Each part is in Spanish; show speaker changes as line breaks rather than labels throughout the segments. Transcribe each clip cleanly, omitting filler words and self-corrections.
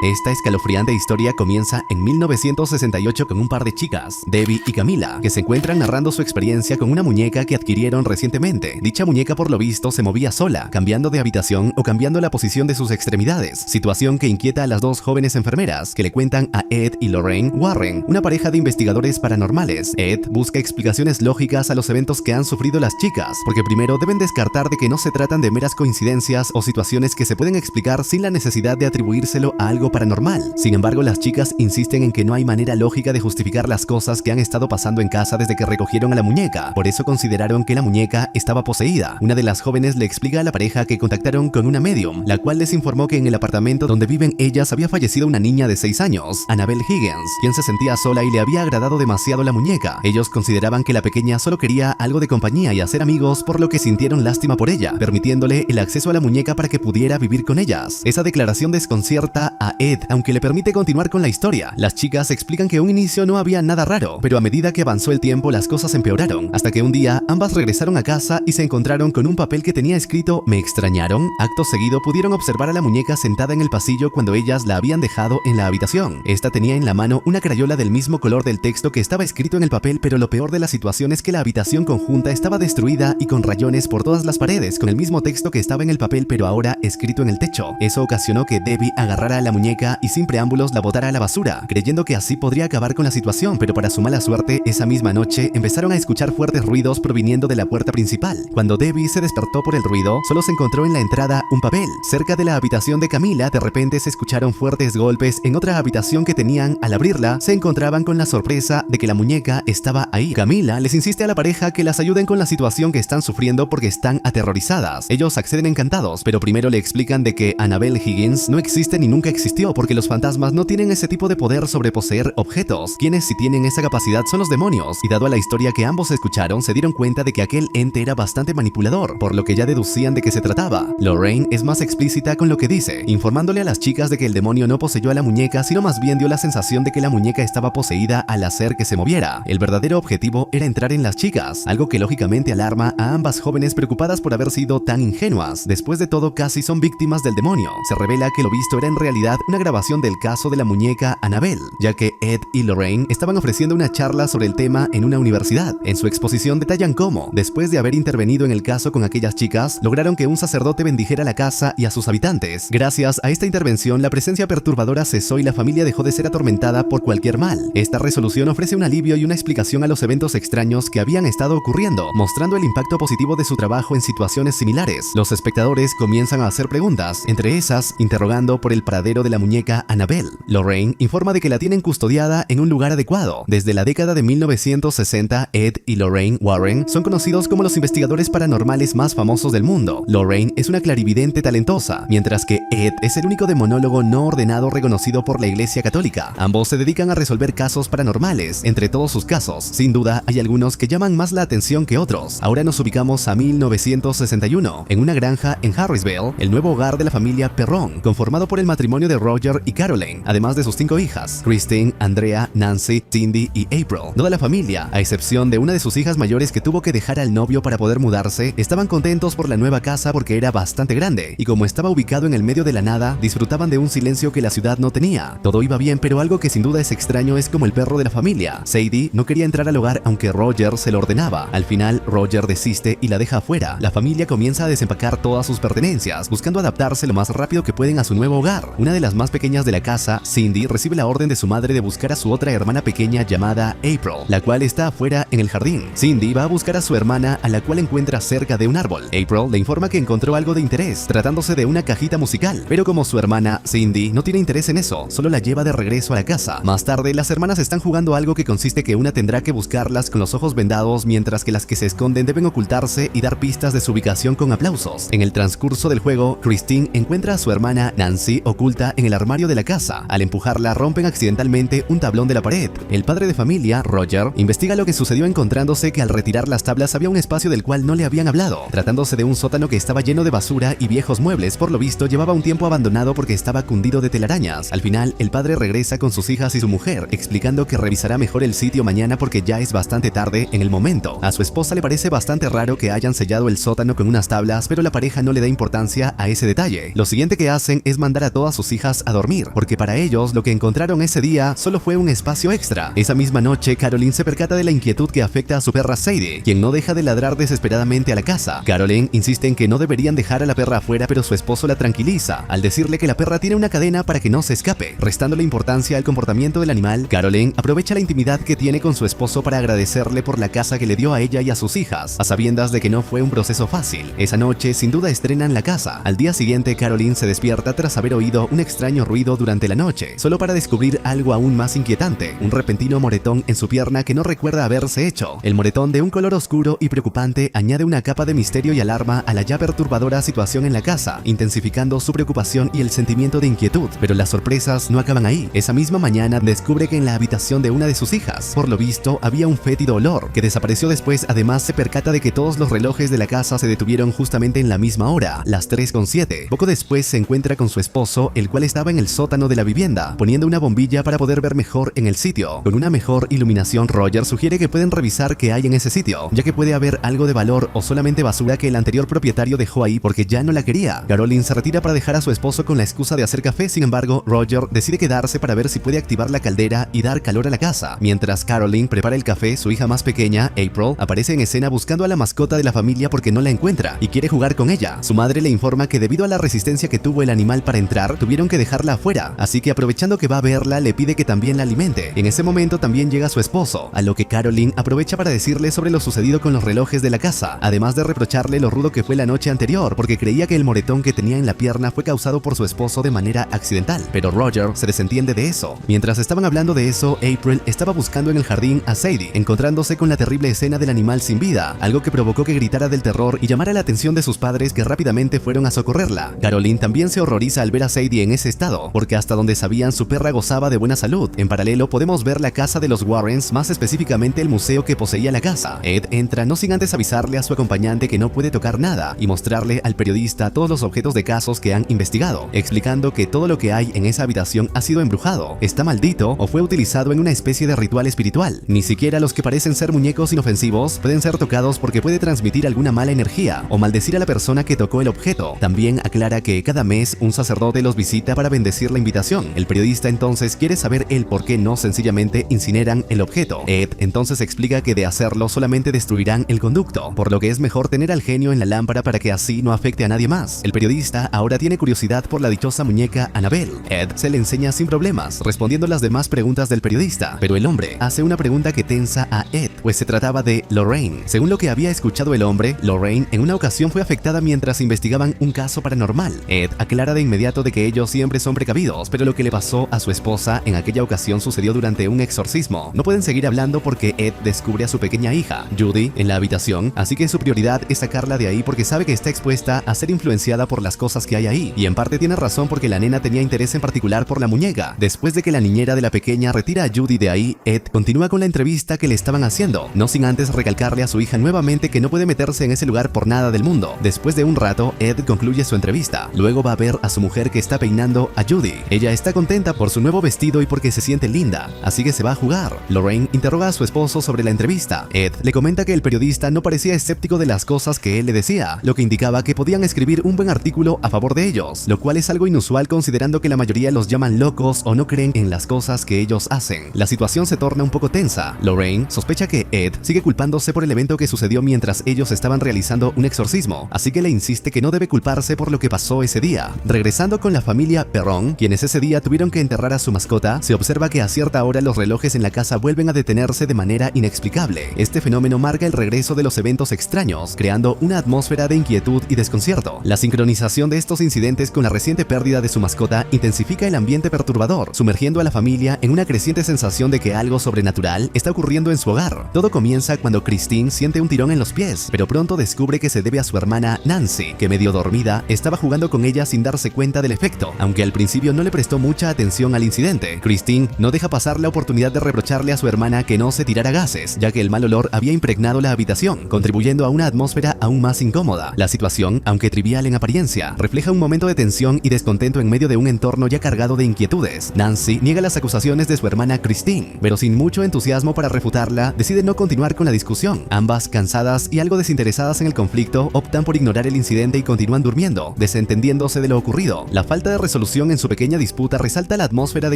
Esta escalofriante historia comienza en 1968 con un par de chicas, Debbie y Camila, que se encuentran narrando su experiencia con una muñeca que adquirieron recientemente. Dicha muñeca por lo visto se movía sola, cambiando de habitación o cambiando la posición de sus extremidades, situación que inquieta a las dos jóvenes enfermeras que le cuentan a Ed y Lorraine Warren, una pareja de investigadores paranormales. Ed busca explicaciones lógicas a los eventos que han sufrido las chicas, porque primero deben descartar de que no se tratan de meras coincidencias o situaciones que se pueden explicar sin la necesidad de atribuírselo a algo paranormal. Sin embargo, las chicas insisten en que no hay manera lógica de justificar las cosas que han estado pasando en casa desde que recogieron a la muñeca. Por eso consideraron que la muñeca estaba poseída. Una de las jóvenes le explica a la pareja que contactaron con una medium, la cual les informó que en el apartamento donde viven ellas había fallecido una niña de 6 años, Annabelle Higgins, quien se sentía sola y le había agradado demasiado la muñeca. Ellos consideraban que la pequeña solo quería algo de compañía y hacer amigos, por lo que sintieron lástima por ella, permitiéndole el acceso a la muñeca para que pudiera vivir con ellas. Esa declaración desconcierta a Ed, aunque le permite continuar con la historia. Las chicas explican que a un inicio no había nada raro, pero a medida que avanzó el tiempo las cosas empeoraron, hasta que un día ambas regresaron a casa y se encontraron con un papel que tenía escrito "¿Me extrañaron?". Acto seguido pudieron observar a la muñeca sentada en el pasillo cuando ellas la habían dejado en la habitación. Esta tenía en la mano una crayola del mismo color del texto que estaba escrito en el papel, pero lo peor de la situación es que la habitación conjunta estaba destruida y con rayones por todas las paredes, con el mismo texto que estaba en el papel pero ahora escrito en el techo. Eso ocasionó que Debbie agarrara a la muñeca y sin preámbulos la botara a la basura, creyendo que así podría acabar con la situación, pero para su mala suerte, esa misma noche empezaron a escuchar fuertes ruidos proviniendo de la puerta principal. Cuando Debbie se despertó por el ruido, solo se encontró en la entrada un papel. Cerca de la habitación de Camila, de repente se escucharon fuertes golpes en otra habitación que tenían. Al abrirla, se encontraban con la sorpresa de que la muñeca estaba ahí. Camila les insiste a la pareja que las ayuden con la situación que están sufriendo porque están aterrorizadas. Ellos acceden encantados, pero primero le explican de que Annabelle Higgins no existe ni nunca existió, porque los fantasmas no tienen ese tipo de poder sobre poseer objetos. Quienes sí tienen esa capacidad son los demonios, y dado a la historia que ambos escucharon, se dieron cuenta de que aquel ente era bastante manipulador, por lo que ya deducían de qué se trataba. Lorraine es más explícita con lo que dice, informándole a las chicas de que el demonio no poseyó a la muñeca, sino más bien dio la sensación de que la muñeca estaba poseída al hacer que se moviera. El verdadero objetivo era entrar en las chicas, algo que lógicamente alarma a ambas jóvenes preocupadas por haber sido tan ingenuas. Después de todo, casi son víctimas del demonio. Se revela que lo visto era en realidad una grabación del caso de la muñeca Annabelle, ya que Ed y Lorraine estaban ofreciendo una charla sobre el tema en una universidad. En su exposición detallan cómo, después de haber intervenido en el caso con aquellas chicas, lograron que un sacerdote bendijera la casa y a sus habitantes. Gracias a esta intervención, la presencia perturbadora cesó y la familia dejó de ser atormentada por cualquier mal. Esta resolución ofrece un alivio y una explicación a los eventos extraños que habían estado ocurriendo, mostrando el impacto positivo de su trabajo en situaciones similares. Los espectadores comienzan a hacer preguntas, entre esas, interrogando por el paradero de la muñeca Annabelle. Lorraine informa de que la tienen custodiada en un lugar adecuado. Desde la década de 1960, Ed y Lorraine Warren son conocidos como los investigadores paranormales más famosos del mundo. Lorraine es una clarividente talentosa, mientras que Ed es el único demonólogo no ordenado reconocido por la Iglesia Católica. Ambos se dedican a resolver casos paranormales. Entre todos sus casos, sin duda, hay algunos que llaman más la atención que otros. Ahora nos ubicamos a 1961, en una granja en Harrisville, el nuevo hogar de la familia Perron, conformado por el matrimonio de Roger y Caroline, además de sus 5 hijas, Christine, Andrea, Nancy, Cindy y April. Toda la familia, a excepción de una de sus hijas mayores que tuvo que dejar al novio para poder mudarse, estaban contentos por la nueva casa porque era bastante grande, y como estaba ubicado en el medio de la nada, disfrutaban de un silencio que la ciudad no tenía. Todo iba bien, pero algo que sin duda es extraño es como el perro de la familia. Sadie no quería entrar al hogar aunque Roger se lo ordenaba. Al final, Roger desiste y la deja afuera. La familia comienza a desempacar todas sus pertenencias, buscando adaptarse lo más rápido que pueden a su nuevo hogar. Una de las más pequeñas de la casa, Cindy, recibe la orden de su madre de buscar a su otra hermana pequeña llamada April, la cual está afuera en el jardín. Cindy va a buscar a su hermana, a la cual encuentra cerca de un árbol. April le informa que encontró algo de interés, tratándose de una cajita musical, pero como su hermana, Cindy, no tiene interés en eso, solo la lleva de regreso a la casa. Más tarde, las hermanas están jugando algo que consiste que una tendrá que buscarlas con los ojos vendados, mientras que las que se esconden deben ocultarse y dar pistas de su ubicación con aplausos. En el transcurso del juego, Christine encuentra a su hermana Nancy oculta en el armario de la casa. Al empujarla, rompen accidentalmente un tablón de la pared. El padre de familia, Roger, investiga lo que sucedió encontrándose que al retirar las tablas había un espacio del cual no le habían hablado, tratándose de un sótano que estaba lleno de basura y viejos muebles. Por lo visto, llevaba un tiempo abandonado porque estaba cundido de telarañas. Al final, el padre regresa con sus hijas y su mujer, explicando que revisará mejor el sitio mañana porque ya es bastante tarde en el momento. A su esposa le parece bastante raro que hayan sellado el sótano con unas tablas, pero la pareja no le da importancia a ese detalle. Lo siguiente que hacen es mandar a todas sus hijas hijas a dormir, porque para ellos lo que encontraron ese día solo fue un espacio extra. Esa misma noche, Caroline se percata de la inquietud que afecta a su perra Sadie, quien no deja de ladrar desesperadamente a la casa. Caroline insiste en que no deberían dejar a la perra afuera, pero su esposo la tranquiliza al decirle que la perra tiene una cadena para que no se escape. Restándole importancia al comportamiento del animal, Caroline aprovecha la intimidad que tiene con su esposo para agradecerle por la casa que le dio a ella y a sus hijas, a sabiendas de que no fue un proceso fácil. Esa noche, sin duda, estrenan la casa. Al día siguiente, Caroline se despierta tras haber oído un extraño ruido durante la noche, solo para descubrir algo aún más inquietante, un repentino moretón en su pierna que no recuerda haberse hecho. El moretón, de un color oscuro y preocupante, añade una capa de misterio y alarma a la ya perturbadora situación en la casa, intensificando su preocupación y el sentimiento de inquietud. Pero las sorpresas no acaban ahí. Esa misma mañana descubre que en la habitación de una de sus hijas, por lo visto, había un fétido olor que desapareció después. Además, se percata de que todos los relojes de la casa se detuvieron justamente en la misma hora, las 3:07. Poco después se encuentra con su esposo, el cual estaba en el sótano de la vivienda, poniendo una bombilla para poder ver mejor en el sitio. Con una mejor iluminación, Roger sugiere que pueden revisar qué hay en ese sitio, ya que puede haber algo de valor o solamente basura que el anterior propietario dejó ahí porque ya no la quería. Caroline se retira para dejar a su esposo con la excusa de hacer café. Sin embargo, Roger decide quedarse para ver si puede activar la caldera y dar calor a la casa. Mientras Caroline prepara el café, su hija más pequeña, April, aparece en escena buscando a la mascota de la familia porque no la encuentra y quiere jugar con ella. Su madre le informa que debido a la resistencia que tuvo el animal para entrar, tuvieron que dejarla afuera, así que aprovechando que va a verla, le pide que también la alimente. En ese momento también llega su esposo, a lo que Caroline aprovecha para decirle sobre lo sucedido con los relojes de la casa, además de reprocharle lo rudo que fue la noche anterior, porque creía que el moretón que tenía en la pierna fue causado por su esposo de manera accidental. Pero Roger se desentiende de eso. Mientras estaban hablando de eso, April estaba buscando en el jardín a Sadie, encontrándose con la terrible escena del animal sin vida, algo que provocó que gritara del terror y llamara la atención de sus padres, que rápidamente fueron a socorrerla. Caroline también se horroriza al ver a Sadie en ese estado, porque hasta donde sabían su perra gozaba de buena salud. En paralelo podemos ver la casa de los Warrens, más específicamente el museo que poseía la casa. Ed entra no sin antes avisarle a su acompañante que no puede tocar nada y mostrarle al periodista todos los objetos de casos que han investigado, explicando que todo lo que hay en esa habitación ha sido embrujado, está maldito o fue utilizado en una especie de ritual espiritual. Ni siquiera los que parecen ser muñecos inofensivos pueden ser tocados porque puede transmitir alguna mala energía o maldecir a la persona que tocó el objeto. También aclara que cada mes un sacerdote los visita para bendecir la invitación. El periodista entonces quiere saber el por qué no sencillamente incineran el objeto. Ed entonces explica que de hacerlo solamente destruirán el conducto, por lo que es mejor tener al genio en la lámpara para que así no afecte a nadie más. El periodista ahora tiene curiosidad por la dichosa muñeca Annabelle. Ed se le enseña sin problemas, respondiendo las demás preguntas del periodista, pero el hombre hace una pregunta que tensa a Ed, pues se trataba de Lorraine. Según lo que había escuchado el hombre, Lorraine en una ocasión fue afectada mientras investigaban un caso paranormal. Ed aclara de inmediato de que ellos siempre son precavidos, pero lo que le pasó a su esposa en aquella ocasión sucedió durante un exorcismo. No pueden seguir hablando porque Ed descubre a su pequeña hija, Judy, en la habitación, así que su prioridad es sacarla de ahí porque sabe que está expuesta a ser influenciada por las cosas que hay ahí, y en parte tiene razón porque la nena tenía interés en particular por la muñeca. Después de que la niñera de la pequeña retira a Judy de ahí, Ed continúa con la entrevista que le estaban haciendo, no sin antes recalcarle a su hija nuevamente que no puede meterse en ese lugar por nada del mundo. Después de un rato, Ed concluye su entrevista. Luego va a ver a su mujer que está peinando a Judy. Ella está contenta por su nuevo vestido y porque se siente linda, así que se va a jugar. Lorraine interroga a su esposo sobre la entrevista. Ed le comenta que el periodista no parecía escéptico de las cosas que él le decía, lo que indicaba que podían escribir un buen artículo a favor de ellos, lo cual es algo inusual considerando que la mayoría los llaman locos o no creen en las cosas que ellos hacen. La situación se torna un poco tensa. Lorraine sospecha que Ed sigue culpándose por el evento que sucedió mientras ellos estaban realizando un exorcismo, así que le insiste que no debe culparse por lo que pasó ese día. Regresando con la familia Perron, quienes ese día tuvieron que enterrar a su mascota, se observa que a cierta hora los relojes en la casa vuelven a detenerse de manera inexplicable. Este fenómeno marca el regreso de los eventos extraños, creando una atmósfera de inquietud y desconcierto. La sincronización de estos incidentes con la reciente pérdida de su mascota intensifica el ambiente perturbador, sumergiendo a la familia en una creciente sensación de que algo sobrenatural está ocurriendo en su hogar. Todo comienza cuando Christine siente un tirón en los pies, pero pronto descubre que se debe a su hermana Nancy, que medio dormida estaba jugando con ella sin darse cuenta del efecto, aunque al principio no le prestó mucha atención al incidente. Christine no deja pasar la oportunidad de reprocharle a su hermana que no se tirara gases, ya que el mal olor había impregnado la habitación, contribuyendo a una atmósfera aún más incómoda. La situación, aunque trivial en apariencia, refleja un momento de tensión y descontento en medio de un entorno ya cargado de inquietudes. Nancy niega las acusaciones de su hermana Christine, pero sin mucho entusiasmo para refutarla, decide no continuar con la discusión. Ambas, cansadas y algo desinteresadas en el conflicto, optan por ignorar el incidente y continúan durmiendo, desentendiéndose de lo ocurrido. La falta de resolución solución en su pequeña disputa resalta la atmósfera de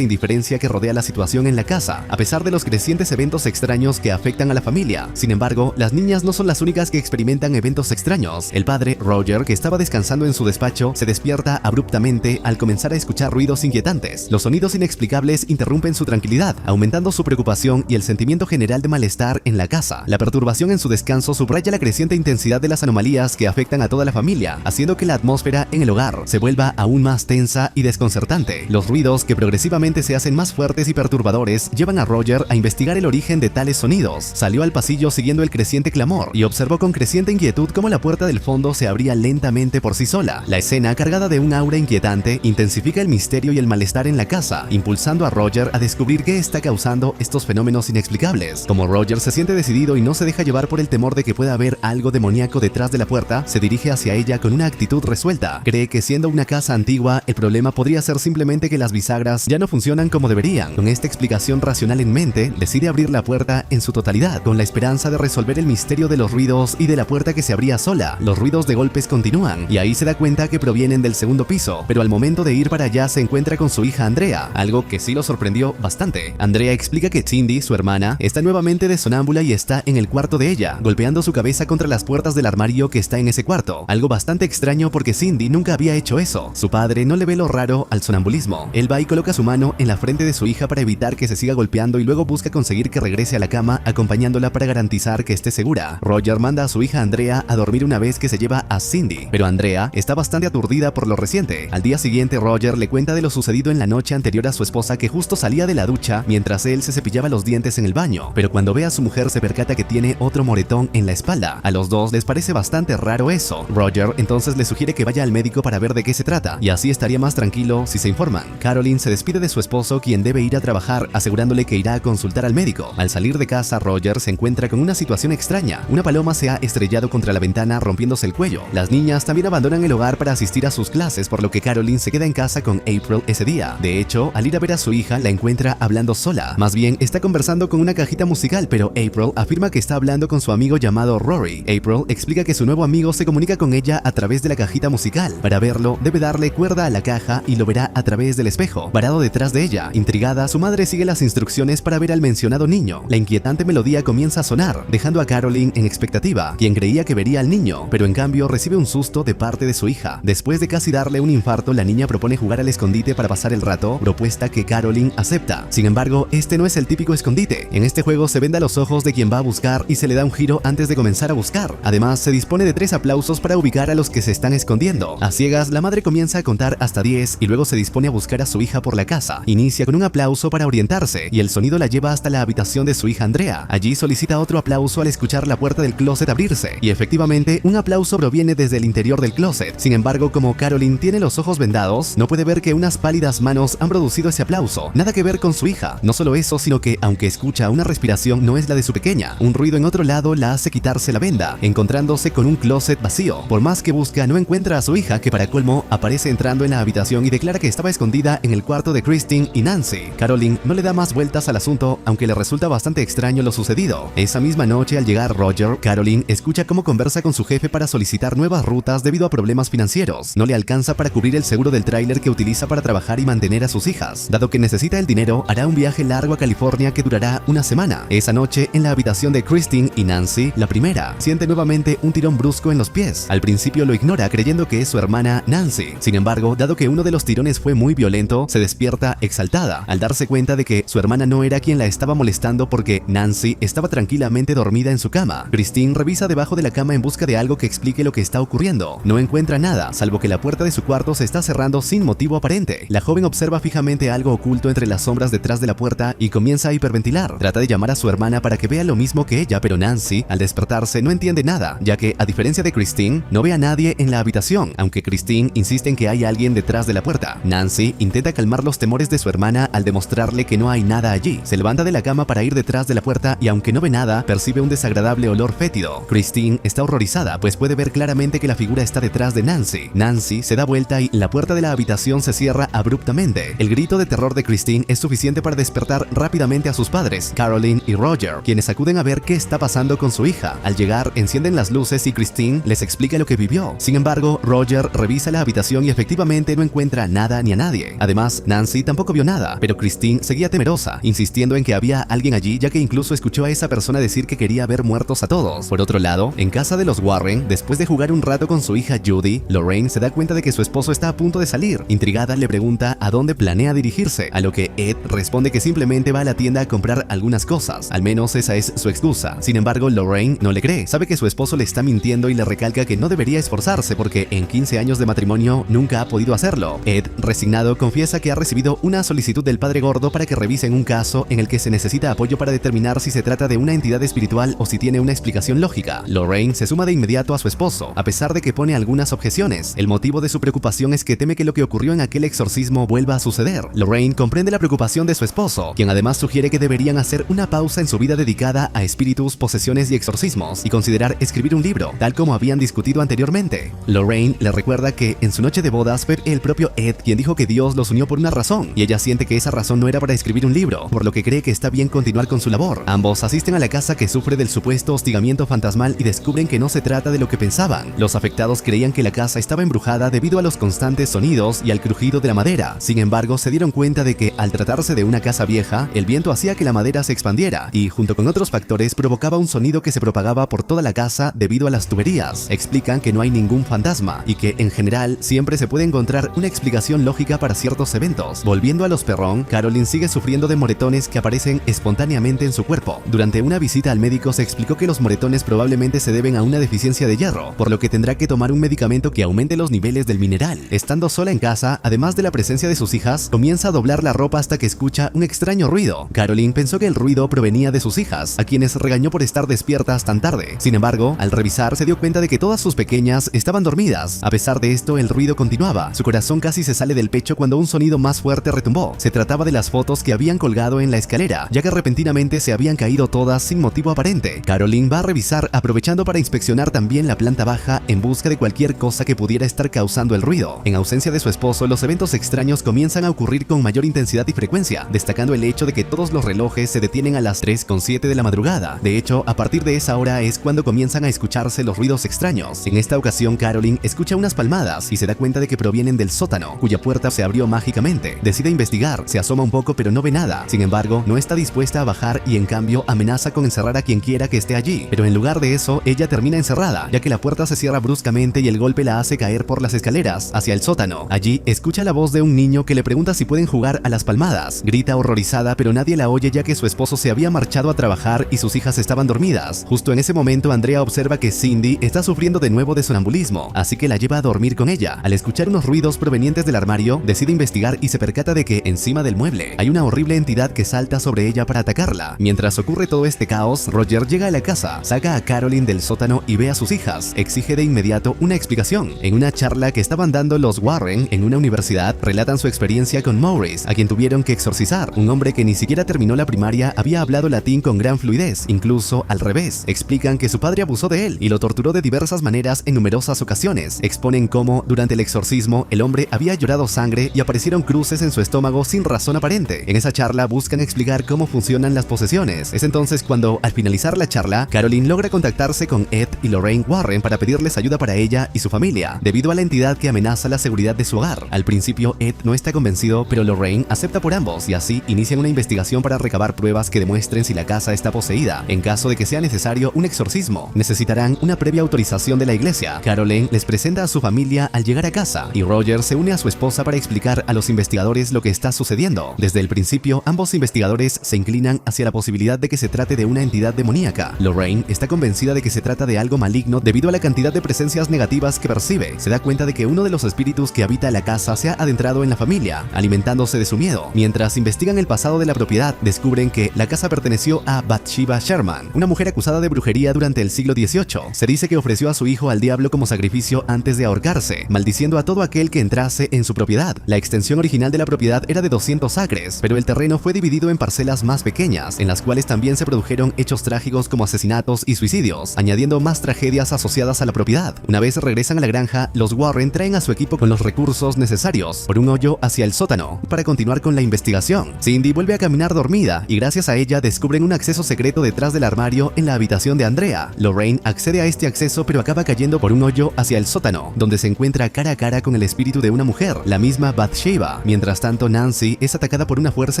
indiferencia que rodea la situación en la casa, a pesar de los crecientes eventos extraños que afectan a la familia. Sin embargo, las niñas no son las únicas que experimentan eventos extraños. El padre, Roger, que estaba descansando en su despacho, se despierta abruptamente al comenzar a escuchar ruidos inquietantes. Los sonidos inexplicables interrumpen su tranquilidad, aumentando su preocupación y el sentimiento general de malestar en la casa. La perturbación en su descanso subraya la creciente intensidad de las anomalías que afectan a toda la familia, haciendo que la atmósfera en el hogar se vuelva aún más tensa y desconcertante. Los ruidos, que progresivamente se hacen más fuertes y perturbadores, llevan a Roger a investigar el origen de tales sonidos. Salió al pasillo siguiendo el creciente clamor y observó con creciente inquietud cómo la puerta del fondo se abría lentamente por sí sola. La escena, cargada de un aura inquietante, intensifica el misterio y el malestar en la casa, impulsando a Roger a descubrir qué está causando estos fenómenos inexplicables. Como Roger se siente decidido y no se deja llevar por el temor de que pueda haber algo demoníaco detrás de la puerta, se dirige hacia ella con una actitud resuelta. Cree que siendo una casa antigua, el problema podría ser simplemente que las bisagras ya no funcionan como deberían. Con esta explicación racional en mente, decide abrir la puerta en su totalidad, con la esperanza de resolver el misterio de los ruidos y de la puerta que se abría sola. Los ruidos de golpes continúan, y ahí se da cuenta que provienen del segundo piso, pero al momento de ir para allá se encuentra con su hija Andrea, algo que sí lo sorprendió bastante. Andrea explica que Cindy, su hermana, está nuevamente de sonámbula y está en el cuarto de ella, golpeando su cabeza contra las puertas del armario que está en ese cuarto, algo bastante extraño porque Cindy nunca había hecho eso. Su padre no le ve lo raro al sonambulismo. Él va y coloca su mano en la frente de su hija para evitar que se siga golpeando y luego busca conseguir que regrese a la cama acompañándola para garantizar que esté segura. Roger manda a su hija Andrea a dormir una vez que se lleva a Cindy, pero Andrea está bastante aturdida por lo reciente. Al día siguiente, Roger le cuenta de lo sucedido en la noche anterior a su esposa, que justo salía de la ducha mientras él se cepillaba los dientes en el baño, pero cuando ve a su mujer se percata que tiene otro moretón en la espalda. A los dos les parece bastante raro eso. Roger entonces le sugiere que vaya al médico para ver de qué se trata, y así estaría más tranquilo si se informan. Caroline se despide de su esposo, quien debe ir a trabajar, asegurándole que irá a consultar al médico. Al salir de casa, Roger se encuentra con una situación extraña. Una paloma se ha estrellado contra la ventana, rompiéndose el cuello. Las niñas también abandonan el hogar para asistir a sus clases, por lo que Caroline se queda en casa con April ese día. De hecho, al ir a ver a su hija, la encuentra hablando sola. Más bien, está conversando con una cajita musical, pero April afirma que está hablando con su amigo llamado Rory. April explica que su nuevo amigo se comunica con ella a través de la cajita musical. Para verlo, debe darle cuerda a la caja y lo verá a través del espejo, parado detrás de ella. Intrigada, su madre sigue las instrucciones para ver al mencionado niño. La inquietante melodía comienza a sonar, dejando a Caroline en expectativa, quien creía que vería al niño, pero en cambio recibe un susto de parte de su hija. Después de casi darle un infarto, la niña propone jugar al escondite para pasar el rato, propuesta que Caroline acepta. Sin embargo, este no es el típico escondite. En este juego se venda los ojos de quien va a buscar y se le da un giro antes de comenzar a buscar. Además, se dispone de 3 aplausos para ubicar a los que se están escondiendo. A ciegas, la madre comienza a contar hasta 10 y luego se dispone a buscar a su hija por la casa. Inicia con un aplauso para orientarse y el sonido la lleva hasta la habitación de su hija Andrea. Allí solicita otro aplauso al escuchar la puerta del closet abrirse, y efectivamente un aplauso proviene desde el interior del closet. Sin embargo, como Caroline tiene los ojos vendados, no puede ver que unas pálidas manos han producido ese aplauso. Nada que ver con su hija. No solo eso, sino que aunque escucha una respiración, no es la de su pequeña. Un ruido en otro lado la hace quitarse la venda, encontrándose con un closet vacío. Por más que busca, no encuentra a su hija, que para colmo aparece entrando en la habitación y declara que estaba escondida en el cuarto de Christine y Nancy. Caroline no le da más vueltas al asunto, aunque le resulta bastante extraño lo sucedido. Esa misma noche, al llegar Roger, Caroline escucha cómo conversa con su jefe para solicitar nuevas rutas debido a problemas financieros. No le alcanza para cubrir el seguro del tráiler que utiliza para trabajar y mantener a sus hijas. Dado que necesita el dinero, hará un viaje largo a California que durará una semana. Esa noche, en la habitación de Christine y Nancy, la primera siente nuevamente un tirón brusco en los pies. Al principio lo ignora, creyendo que es su hermana Nancy. Sin embargo, dado que uno de los tirones fue muy violento, se despierta exaltada al darse cuenta de que su hermana no era quien la estaba molestando, porque Nancy estaba tranquilamente dormida en su cama. Christine revisa debajo de la cama en busca de algo que explique lo que está ocurriendo. No encuentra nada, salvo que la puerta de su cuarto se está cerrando sin motivo aparente. La joven observa fijamente algo oculto entre las sombras detrás de la puerta y comienza a hiperventilar. Trata de llamar a su hermana para que vea lo mismo que ella, pero Nancy, al despertarse, no entiende nada, ya que, a diferencia de Christine, no ve a nadie en la habitación, aunque Christine insiste en que hay alguien detrás de la puerta. Nancy intenta calmar los temores de su hermana al demostrarle que no hay nada allí. Se levanta de la cama para ir detrás de la puerta y, aunque no ve nada, percibe un desagradable olor fétido. Christine está horrorizada, pues puede ver claramente que la figura está detrás de Nancy. Nancy se da vuelta y la puerta de la habitación se cierra abruptamente. El grito de terror de Christine es suficiente para despertar rápidamente a sus padres, Caroline y Roger, quienes acuden a ver qué está pasando con su hija. Al llegar, encienden las luces y Christine les explica lo que vivió. Sin embargo, Roger revisa la habitación y efectivamente no encuentra encuentra nada ni a nadie. Además, Nancy tampoco vio nada, pero Christine seguía temerosa, insistiendo en que había alguien allí, ya que incluso escuchó a esa persona decir que quería ver muertos a todos. Por otro lado, en casa de los Warren, después de jugar un rato con su hija Judy, Lorraine se da cuenta de que su esposo está a punto de salir. Intrigada, le pregunta a dónde planea dirigirse, a lo que Ed responde que simplemente va a la tienda a comprar algunas cosas. Al menos esa es su excusa. Sin embargo, Lorraine no le cree. Sabe que su esposo le está mintiendo y le recalca que no debería esforzarse porque en 15 años de matrimonio nunca ha podido hacerlo. Ed, resignado, confiesa que ha recibido una solicitud del padre Gordo para que revisen un caso en el que se necesita apoyo para determinar si se trata de una entidad espiritual o si tiene una explicación lógica. Lorraine se suma de inmediato a su esposo, a pesar de que pone algunas objeciones. El motivo de su preocupación es que teme que lo que ocurrió en aquel exorcismo vuelva a suceder. Lorraine comprende la preocupación de su esposo, quien además sugiere que deberían hacer una pausa en su vida dedicada a espíritus, posesiones y exorcismos y considerar escribir un libro, tal como habían discutido anteriormente. Lorraine le recuerda que en su noche de bodas fue el propio Ed quien dijo que Dios los unió por una razón, y ella siente que esa razón no era para escribir un libro, por lo que cree que está bien continuar con su labor. Ambos asisten a la casa que sufre del supuesto hostigamiento fantasmal y descubren que no se trata de lo que pensaban. Los afectados creían que la casa estaba embrujada debido a los constantes sonidos y al crujido de la madera. Sin embargo, se dieron cuenta de que al tratarse de una casa vieja, el viento hacía que la madera se expandiera y, junto con otros factores, provocaba un sonido que se propagaba por toda la casa debido a las tuberías. Explican que no hay ningún fantasma y que, en general, siempre se puede encontrar una explicación lógica para ciertos eventos. Volviendo a los Perron, Caroline sigue sufriendo de moretones que aparecen espontáneamente en su cuerpo. Durante una visita al médico se explicó que los moretones probablemente se deben a una deficiencia de hierro, por lo que tendrá que tomar un medicamento que aumente los niveles del mineral. Estando sola en casa, además de la presencia de sus hijas, comienza a doblar la ropa hasta que escucha un extraño ruido. Caroline pensó que el ruido provenía de sus hijas, a quienes regañó por estar despiertas tan tarde. Sin embargo, al revisar se dio cuenta de que todas sus pequeñas estaban dormidas. A pesar de esto, el ruido continuaba. Su corazón casi se sale del pecho cuando un sonido más fuerte retumbó. Se trataba de las fotos que habían colgado en la escalera, ya que repentinamente se habían caído todas sin motivo aparente. Caroline va a revisar, aprovechando para inspeccionar también la planta baja en busca de cualquier cosa que pudiera estar causando el ruido. En ausencia de su esposo, los eventos extraños comienzan a ocurrir con mayor intensidad y frecuencia, destacando el hecho de que todos los relojes se detienen a las 3:07 de la madrugada. De hecho, a partir de esa hora es cuando comienzan a escucharse los ruidos extraños. En esta ocasión, Caroline escucha unas palmadas y se da cuenta de que provienen del sótano, cuya puerta se abrió mágicamente. Decide investigar, se asoma un poco pero no ve nada. Sin embargo, no está dispuesta a bajar y en cambio amenaza con encerrar a quien quiera que esté allí. Pero en lugar de eso, ella termina encerrada, ya que la puerta se cierra bruscamente y el golpe la hace caer por las escaleras hacia el sótano. Allí escucha la voz de un niño que le pregunta si pueden jugar a las palmadas. Grita horrorizada, pero nadie la oye ya que su esposo se había marchado a trabajar y sus hijas estaban dormidas. Justo en ese momento, Andrea observa que Cindy está sufriendo de nuevo de sonambulismo, así que la lleva a dormir con ella. Al escuchar unos ruidos provenientes del armario, decide investigar y se percata de que encima del mueble hay una horrible entidad que salta sobre ella para atacarla. Mientras ocurre todo este caos, Roger llega a la casa, saca a Caroline del sótano y ve a sus hijas. Exige de inmediato una explicación. En una charla que estaban dando los Warren en una universidad, relatan su experiencia con Maurice, a quien tuvieron que exorcizar. Un hombre que ni siquiera terminó la primaria había hablado latín con gran fluidez, incluso al revés. Explican que su padre abusó de él y lo torturó de diversas maneras en numerosas ocasiones. Exponen cómo, durante el exorcismo, el hombre había llorado sangre y aparecieron cruces en su estómago sin razón aparente. En esa charla buscan explicar cómo funcionan las posesiones. Es entonces cuando, al finalizar la charla, Caroline logra contactarse con Ed y Lorraine Warren para pedirles ayuda para ella y su familia, debido a la entidad que amenaza la seguridad de su hogar. Al principio, Ed no está convencido, pero Lorraine acepta por ambos y así inician una investigación para recabar pruebas que demuestren si la casa está poseída. En caso de que sea necesario un exorcismo, necesitarán una previa autorización de la iglesia. Caroline les presenta a su familia al llegar a casa y Roger se une a su esposa para explicar a los investigadores lo que está sucediendo. Desde el principio, ambos investigadores se inclinan hacia la posibilidad de que se trate de una entidad demoníaca. Lorraine está convencida de que se trata de algo maligno debido a la cantidad de presencias negativas que percibe. Se da cuenta de que uno de los espíritus que habita la casa se ha adentrado en la familia, alimentándose de su miedo. Mientras investigan el pasado de la propiedad, descubren que la casa perteneció a Bathsheba Sherman, una mujer acusada de brujería durante el siglo XVIII. Se dice que ofreció a su hijo al diablo como sacrificio antes de ahorcarse, maldiciendo a todo aquel que entrase en su propiedad. La extensión original de la propiedad era de 200 acres, pero el terreno fue dividido en parcelas más pequeñas, en las cuales también se produjeron hechos trágicos como asesinatos y suicidios, añadiendo más tragedias asociadas a la propiedad. Una vez regresan a la granja, los Warren traen a su equipo con los recursos necesarios por un hoyo hacia el sótano para continuar con la investigación. Cindy vuelve a caminar dormida y gracias a ella descubren un acceso secreto detrás del armario en la habitación de Andrea. Lorraine accede a este acceso pero acaba cayendo por un hoyo hacia el sótano, donde se encuentra cara a cara con el espíritu espíritu de una mujer, la misma Bathsheba. Mientras tanto, Nancy es atacada por una fuerza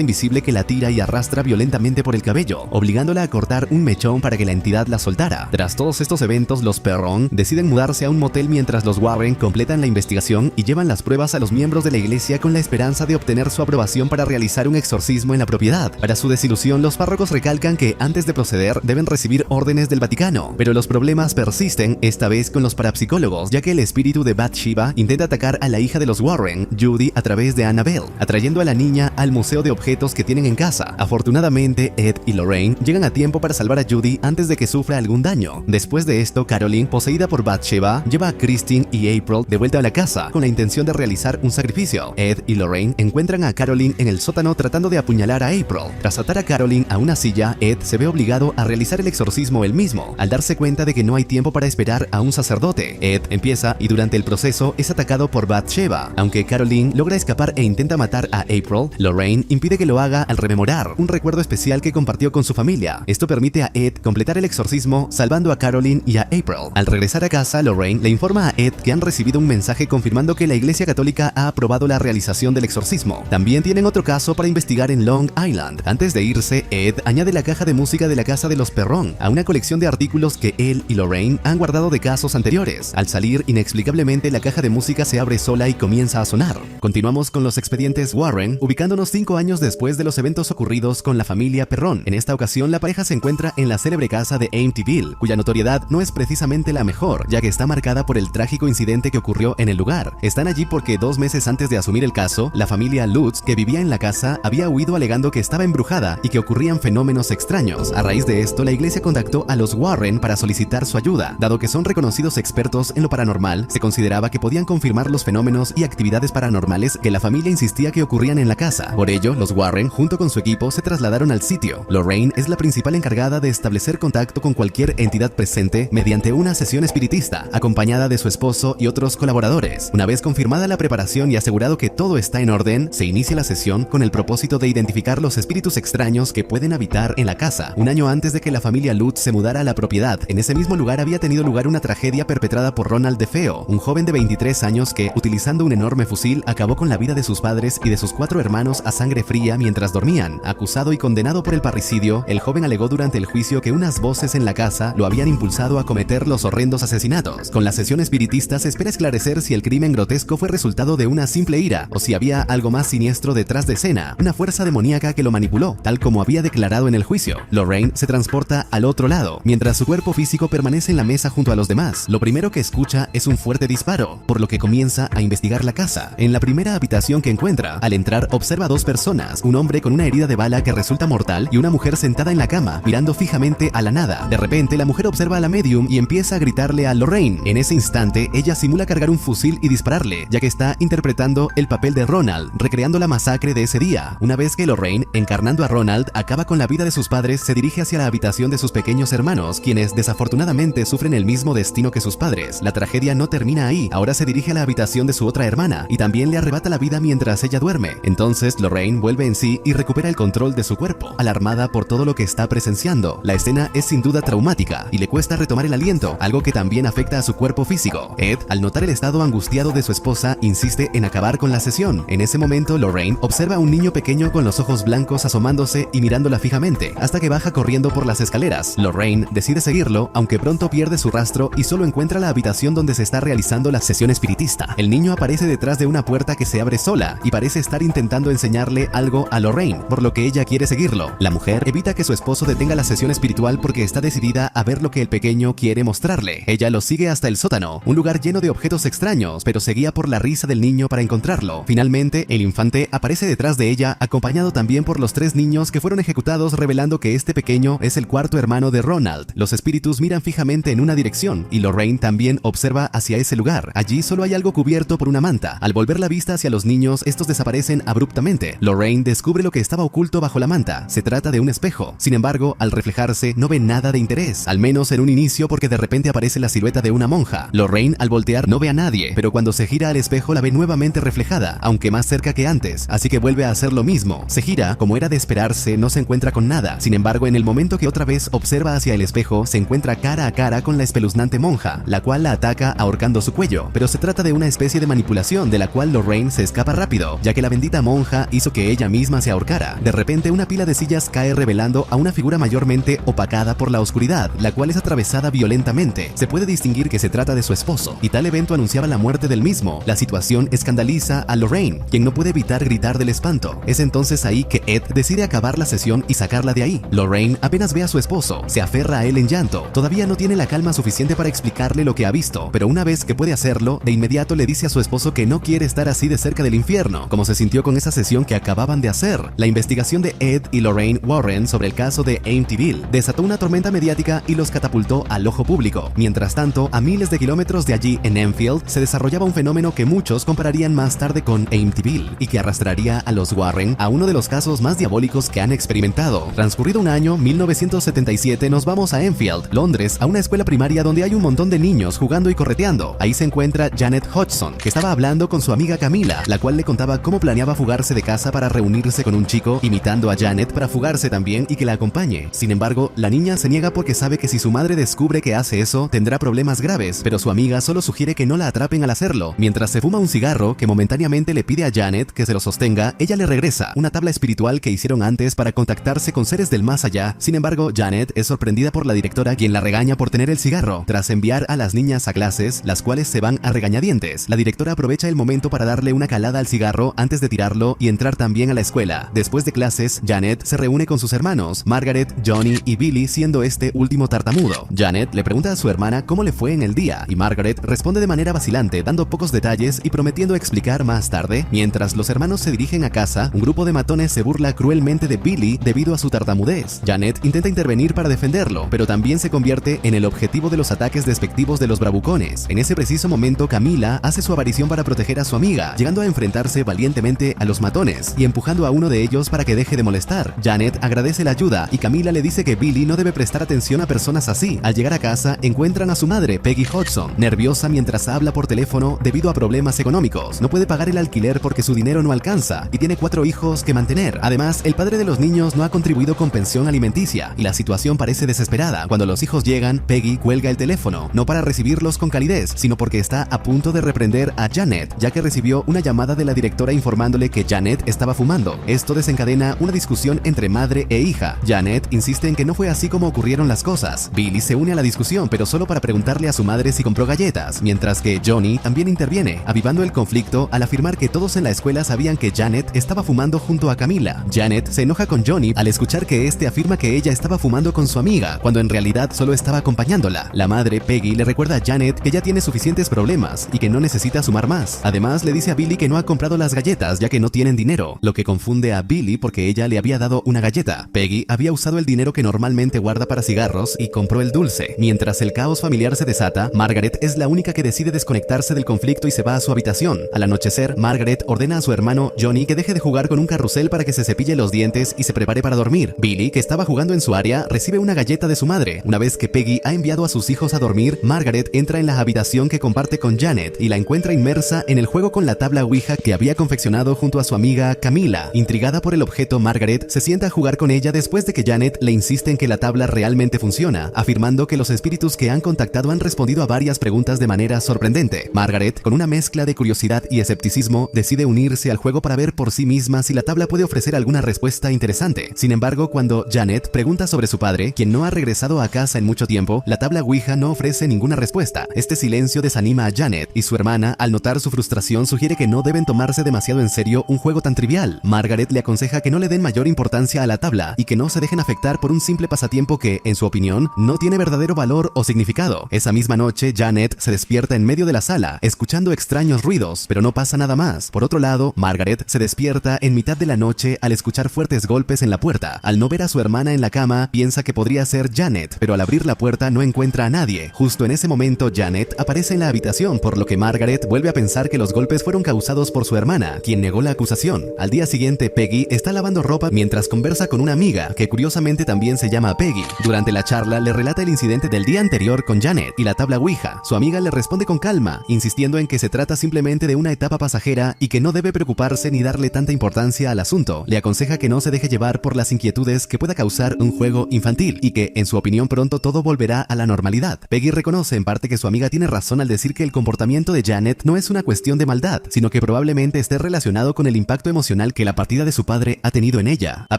invisible que la tira y arrastra violentamente por el cabello, obligándola a cortar un mechón para que la entidad la soltara. Tras todos estos eventos, los Perron deciden mudarse a un motel mientras los Warren completan la investigación y llevan las pruebas a los miembros de la iglesia con la esperanza de obtener su aprobación para realizar un exorcismo en la propiedad. Para su desilusión, los párrocos recalcan que antes de proceder deben recibir órdenes del Vaticano, pero los problemas persisten, esta vez con los parapsicólogos, ya que el espíritu de Bathsheba intenta atacar a la hija de los Warren, Judy, a través de Annabelle, atrayendo a la niña al museo de objetos que tienen en casa. Afortunadamente, Ed y Lorraine llegan a tiempo para salvar a Judy antes de que sufra algún daño. Después de esto, Caroline, poseída por Bathsheba, lleva a Christine y April de vuelta a la casa con la intención de realizar un sacrificio. Ed y Lorraine encuentran a Caroline en el sótano tratando de apuñalar a April. Tras atar a Caroline a una silla, Ed se ve obligado a realizar el exorcismo él mismo, al darse cuenta de que no hay tiempo para esperar a un sacerdote. Ed empieza y durante el proceso es atacado por Bathsheba. Aunque Caroline logra escapar e intenta matar a April, Lorraine impide que lo haga al rememorar un recuerdo especial que compartió con su familia. Esto permite a Ed completar el exorcismo salvando a Caroline y a April. Al regresar a casa, Lorraine le informa a Ed que han recibido un mensaje confirmando que la Iglesia Católica ha aprobado la realización del exorcismo. También tienen otro caso para investigar en Long Island. Antes de irse, Ed añade la caja de música de la casa de los Perron a una colección de artículos que él y Lorraine han guardado de casos anteriores. Al salir, inexplicablemente la caja de música se abre sola y comienza a sonar. Continuamos con los expedientes Warren, ubicándonos 5 años después de los eventos ocurridos con la familia Perron. En esta ocasión, la pareja se encuentra en la célebre casa de Amityville, cuya notoriedad no es precisamente la mejor, ya que está marcada por el trágico incidente que ocurrió en el lugar. Están allí porque 2 meses antes de asumir el caso, la familia Lutz, que vivía en la casa, había huido alegando que estaba embrujada y que ocurrían fenómenos extraños. A raíz de esto, la iglesia contactó a los Warren para solicitar su ayuda. Dado que son reconocidos expertos en lo paranormal, se consideraba que podían confirmar los fenómenos y actividades paranormales que la familia insistía que ocurrían en la casa. Por ello, los Warren, junto con su equipo, se trasladaron al sitio. Lorraine es la principal encargada de establecer contacto con cualquier entidad presente mediante una sesión espiritista, acompañada de su esposo y otros colaboradores. Una vez confirmada la preparación y asegurado que todo está en orden, se inicia la sesión con el propósito de identificar los espíritus extraños que pueden habitar en la casa. Un año antes de que la familia Lutz se mudara a la propiedad, en ese mismo lugar había tenido lugar una tragedia perpetrada por Ronald DeFeo, un joven de 23 años que, utilizando un enorme fusil, acabó con la vida de sus padres y de sus 4 hermanos a sangre fría mientras dormían. Acusado y condenado por el parricidio, el joven alegó durante el juicio que unas voces en la casa lo habían impulsado a cometer los horrendos asesinatos. Con la sesión espiritista se espera esclarecer si el crimen grotesco fue resultado de una simple ira o si había algo más siniestro detrás de escena, una fuerza demoníaca que lo manipuló, tal como había declarado en el juicio. Lorraine se transporta al otro lado, mientras su cuerpo físico permanece en la mesa junto a los demás. Lo primero que escucha es un fuerte disparo, por lo que comienza a investigar la casa. En la primera habitación que encuentra, al entrar observa a 2 personas, un hombre con una herida de bala que resulta mortal y una mujer sentada en la cama, mirando fijamente a la nada. De repente, la mujer observa a la medium y empieza a gritarle a Lorraine. En ese instante, ella simula cargar un fusil y dispararle, ya que está interpretando el papel de Ronald, recreando la masacre de ese día. Una vez que Lorraine, encarnando a Ronald, acaba con la vida de sus padres, se dirige hacia la habitación de sus pequeños hermanos, quienes desafortunadamente sufren el mismo destino que sus padres. La tragedia no termina ahí, ahora se dirige a la habitación de su otra hermana y también le arrebata la vida mientras ella duerme. Entonces Lorraine vuelve en sí y recupera el control de su cuerpo, alarmada por todo lo que está presenciando. La escena es sin duda traumática y le cuesta retomar el aliento, algo que también afecta a su cuerpo físico. Ed, al notar el estado angustiado de su esposa, insiste en acabar con la sesión. En ese momento, Lorraine observa a un niño pequeño con los ojos blancos asomándose y mirándola fijamente, hasta que baja corriendo por las escaleras. Lorraine decide seguirlo, aunque pronto pierde su rastro y solo encuentra la habitación donde se está realizando la sesión espiritista. El niño aparece detrás de una puerta que se abre sola y parece estar intentando enseñarle algo a Lorraine, por lo que ella quiere seguirlo. La mujer evita que su esposo detenga la sesión espiritual porque está decidida a ver lo que el pequeño quiere mostrarle. Ella lo sigue hasta el sótano, un lugar lleno de objetos extraños, pero se guía por la risa del niño para encontrarlo. Finalmente, el infante aparece detrás de ella, acompañado también por los 3 niños que fueron ejecutados, revelando que este pequeño es el 4º hermano de Ronald. Los espíritus miran fijamente en una dirección y Lorraine también observa hacia ese lugar. Allí solo hay algo cubierto por una manta. Al volver la vista hacia los niños, estos desaparecen abruptamente. Lorraine descubre lo que estaba oculto bajo la manta. Se trata de un espejo. Sin embargo, al reflejarse, no ve nada de interés, al menos en un inicio, porque de repente aparece la silueta de una monja. Lorraine, al voltear, no ve a nadie, pero cuando se gira al espejo la ve nuevamente reflejada, aunque más cerca que antes, así que vuelve a hacer lo mismo. Se gira, como era de esperarse, no se encuentra con nada. Sin embargo, en el momento que otra vez observa hacia el espejo, se encuentra cara a cara con la espeluznante monja, la cual la ataca ahorcando su cuello, pero se trata de una especie de manipulación de la cual Lorraine se escapa rápido, ya que la bendita monja hizo que ella misma se ahorcara. De repente una pila de sillas cae revelando a una figura mayormente opacada por la oscuridad, la cual es atravesada violentamente. Se puede distinguir que se trata de su esposo, y tal evento anunciaba la muerte del mismo. La situación escandaliza a Lorraine, quien no puede evitar gritar del espanto. Es entonces ahí que Ed decide acabar la sesión y sacarla de ahí. Lorraine apenas ve a su esposo, se aferra a él en llanto. Todavía no tiene la calma suficiente para explicarle lo que ha visto, pero una vez que puede hacerlo, de inmediato le dice a su esposo que no quiere estar así de cerca del infierno, como se sintió con esa sesión que acababan de hacer. La investigación de Ed y Lorraine Warren sobre el caso de Amityville desató una tormenta mediática y los catapultó al ojo público. Mientras tanto, a miles de kilómetros de allí en Enfield se desarrollaba un fenómeno que muchos compararían más tarde con Amityville y que arrastraría a los Warren a uno de los casos más diabólicos que han experimentado. Transcurrido un año, 1977, nos vamos a Enfield, Londres, a una escuela primaria donde hay un montón de niños jugando y correteando. Ahí se encuentra Janet Hodgson, que estaba hablando con su amiga Camila, la cual le contaba cómo planeaba fugarse de casa para reunirse con un chico, imitando a Janet para fugarse también y que la acompañe. Sin embargo, la niña se niega porque sabe que si su madre descubre que hace eso, tendrá problemas graves, pero su amiga solo sugiere que no la atrapen al hacerlo. Mientras se fuma un cigarro que momentáneamente le pide a Janet que se lo sostenga, ella le regresa una tabla espiritual que hicieron antes para contactarse con seres del más allá. Sin embargo, Janet es sorprendida por la directora, quien la regaña por tener el cigarro. Tras enviar a las niñas a clases, las cuales se van a regañadientes, la directora aprovecha el momento para darle una calada al cigarro antes de tirarlo y entrar también a la escuela. Después de clases, Janet se reúne con sus hermanos, Margaret, Johnny y Billy, siendo este último tartamudo. Janet le pregunta a su hermana cómo le fue en el día, y Margaret responde de manera vacilante, dando pocos detalles y prometiendo explicar más tarde. Mientras los hermanos se dirigen a casa, un grupo de matones se burla cruelmente de Billy debido a su tartamudez. Janet intenta intervenir para defenderlo, pero también se convierte en el objetivo de los ataques despectivos de los bravucones. En ese preciso momento, Camila hace su aparición para proteger a su amiga, llegando a enfrentarse valientemente a los matones y empujando a uno de ellos para que deje de molestar. Janet agradece la ayuda y Camila le dice que Billy no debe prestar atención a personas así. Al llegar a casa, encuentran a su madre, Peggy Hodgson, nerviosa mientras habla por teléfono debido a problemas económicos. No puede pagar el alquiler porque su dinero no alcanza y tiene 4 hijos que mantener. Además, el padre de los niños no ha contribuido con pensión alimenticia y la situación parece desesperada. Cuando los hijos llegan, Peggy cuelga el teléfono, no para recibirlos con calidez, sino porque está a punto de reprender a Janet, ya que recibió una llamada de la directora informándole que Janet estaba fumando. Esto desencadena una discusión entre madre e hija. Janet insiste en que no fue así como ocurrieron las cosas. Billy se une a la discusión, pero solo para preguntarle a su madre si compró galletas, mientras que Johnny también interviene, avivando el conflicto al afirmar que todos en la escuela sabían que Janet estaba fumando junto a Camila. Janet se enoja con Johnny al escuchar que este afirma que ella estaba fumando con su amiga, cuando en realidad solo estaba acompañándola. La madre, Peggy, le recuerda a Janet que ya tiene suficientes problemas y que no necesita sumar más. Además, le dice a Billy que no ha comprado las galletas ya que no tienen dinero, lo que confunde a Billy porque ella le había dado una galleta. Peggy había usado el dinero que normalmente guarda para cigarros y compró el dulce. Mientras el caos familiar se desata, Margaret es la única que decide desconectarse del conflicto y se va a su habitación. Al anochecer, Margaret ordena a su hermano Johnny que deje de jugar con un carrusel para que se cepille los dientes y se prepare para dormir. Billy, que estaba jugando en su área, recibe una galleta de su madre. Una vez que Peggy ha enviado a sus hijos a dormir, Margaret entra en la habitación que comparte con Janet y la encuentra inmersa en el juego con la tabla Ouija que había confeccionado junto a su amiga Camila. Intrigada por el objeto, Margaret se sienta a jugar con ella después de que Janet le insiste en que la tabla realmente funciona, afirmando que los espíritus que han contactado han respondido a varias preguntas de manera sorprendente. Margaret, con una mezcla de curiosidad y escepticismo, decide unirse al juego para ver por sí misma si la tabla puede ofrecer alguna respuesta interesante. Sin embargo, cuando Janet pregunta sobre su padre, quien no ha regresado a casa en mucho tiempo, la tabla Ouija no ofrece ninguna respuesta. Este silencio desanima a Janet y su hermana, al notar su frustración, sugiere que no deben tomarse demasiado en serio un juego tan trivial. Margaret le aconseja que no le den mayor importancia a la tabla y que no se dejen afectar por un simple pasatiempo que, en su opinión, no tiene verdadero valor o significado. Esa misma noche, Janet se despierta en medio de la sala, escuchando extraños ruidos, pero no pasa nada más. Por otro lado, Margaret se despierta en mitad de la noche al escuchar fuertes golpes en la puerta. Al no ver a su hermana en la cama, piensa que podría ser Janet, pero al abrir la puerta no encuentra a nadie. Justo en ese momento, Janet aparece en la habitación, por lo que Margaret vuelve a pensar que los golpes fueron causados por su hermana, quien negó la acusación. Al día siguiente, Peggy está lavando ropa mientras conversa con una amiga, que curiosamente también se llama Peggy. Durante la charla, le relata el incidente del día anterior con Janet y la tabla Ouija. Su amiga le responde con calma, insistiendo en que se trata simplemente de una etapa pasajera y que no debe preocuparse ni darle tanta importancia al asunto. Le aconseja que no se deje llevar por las inquietudes que pueda causar un juego infantil y que, en su opinión, pronto todo volverá a la normalidad. Peggy reconoce en parte que su amiga tiene razón al decir que el comportamiento de Janet Janet no es una cuestión de maldad, sino que probablemente esté relacionado con el impacto emocional que la partida de su padre ha tenido en ella. A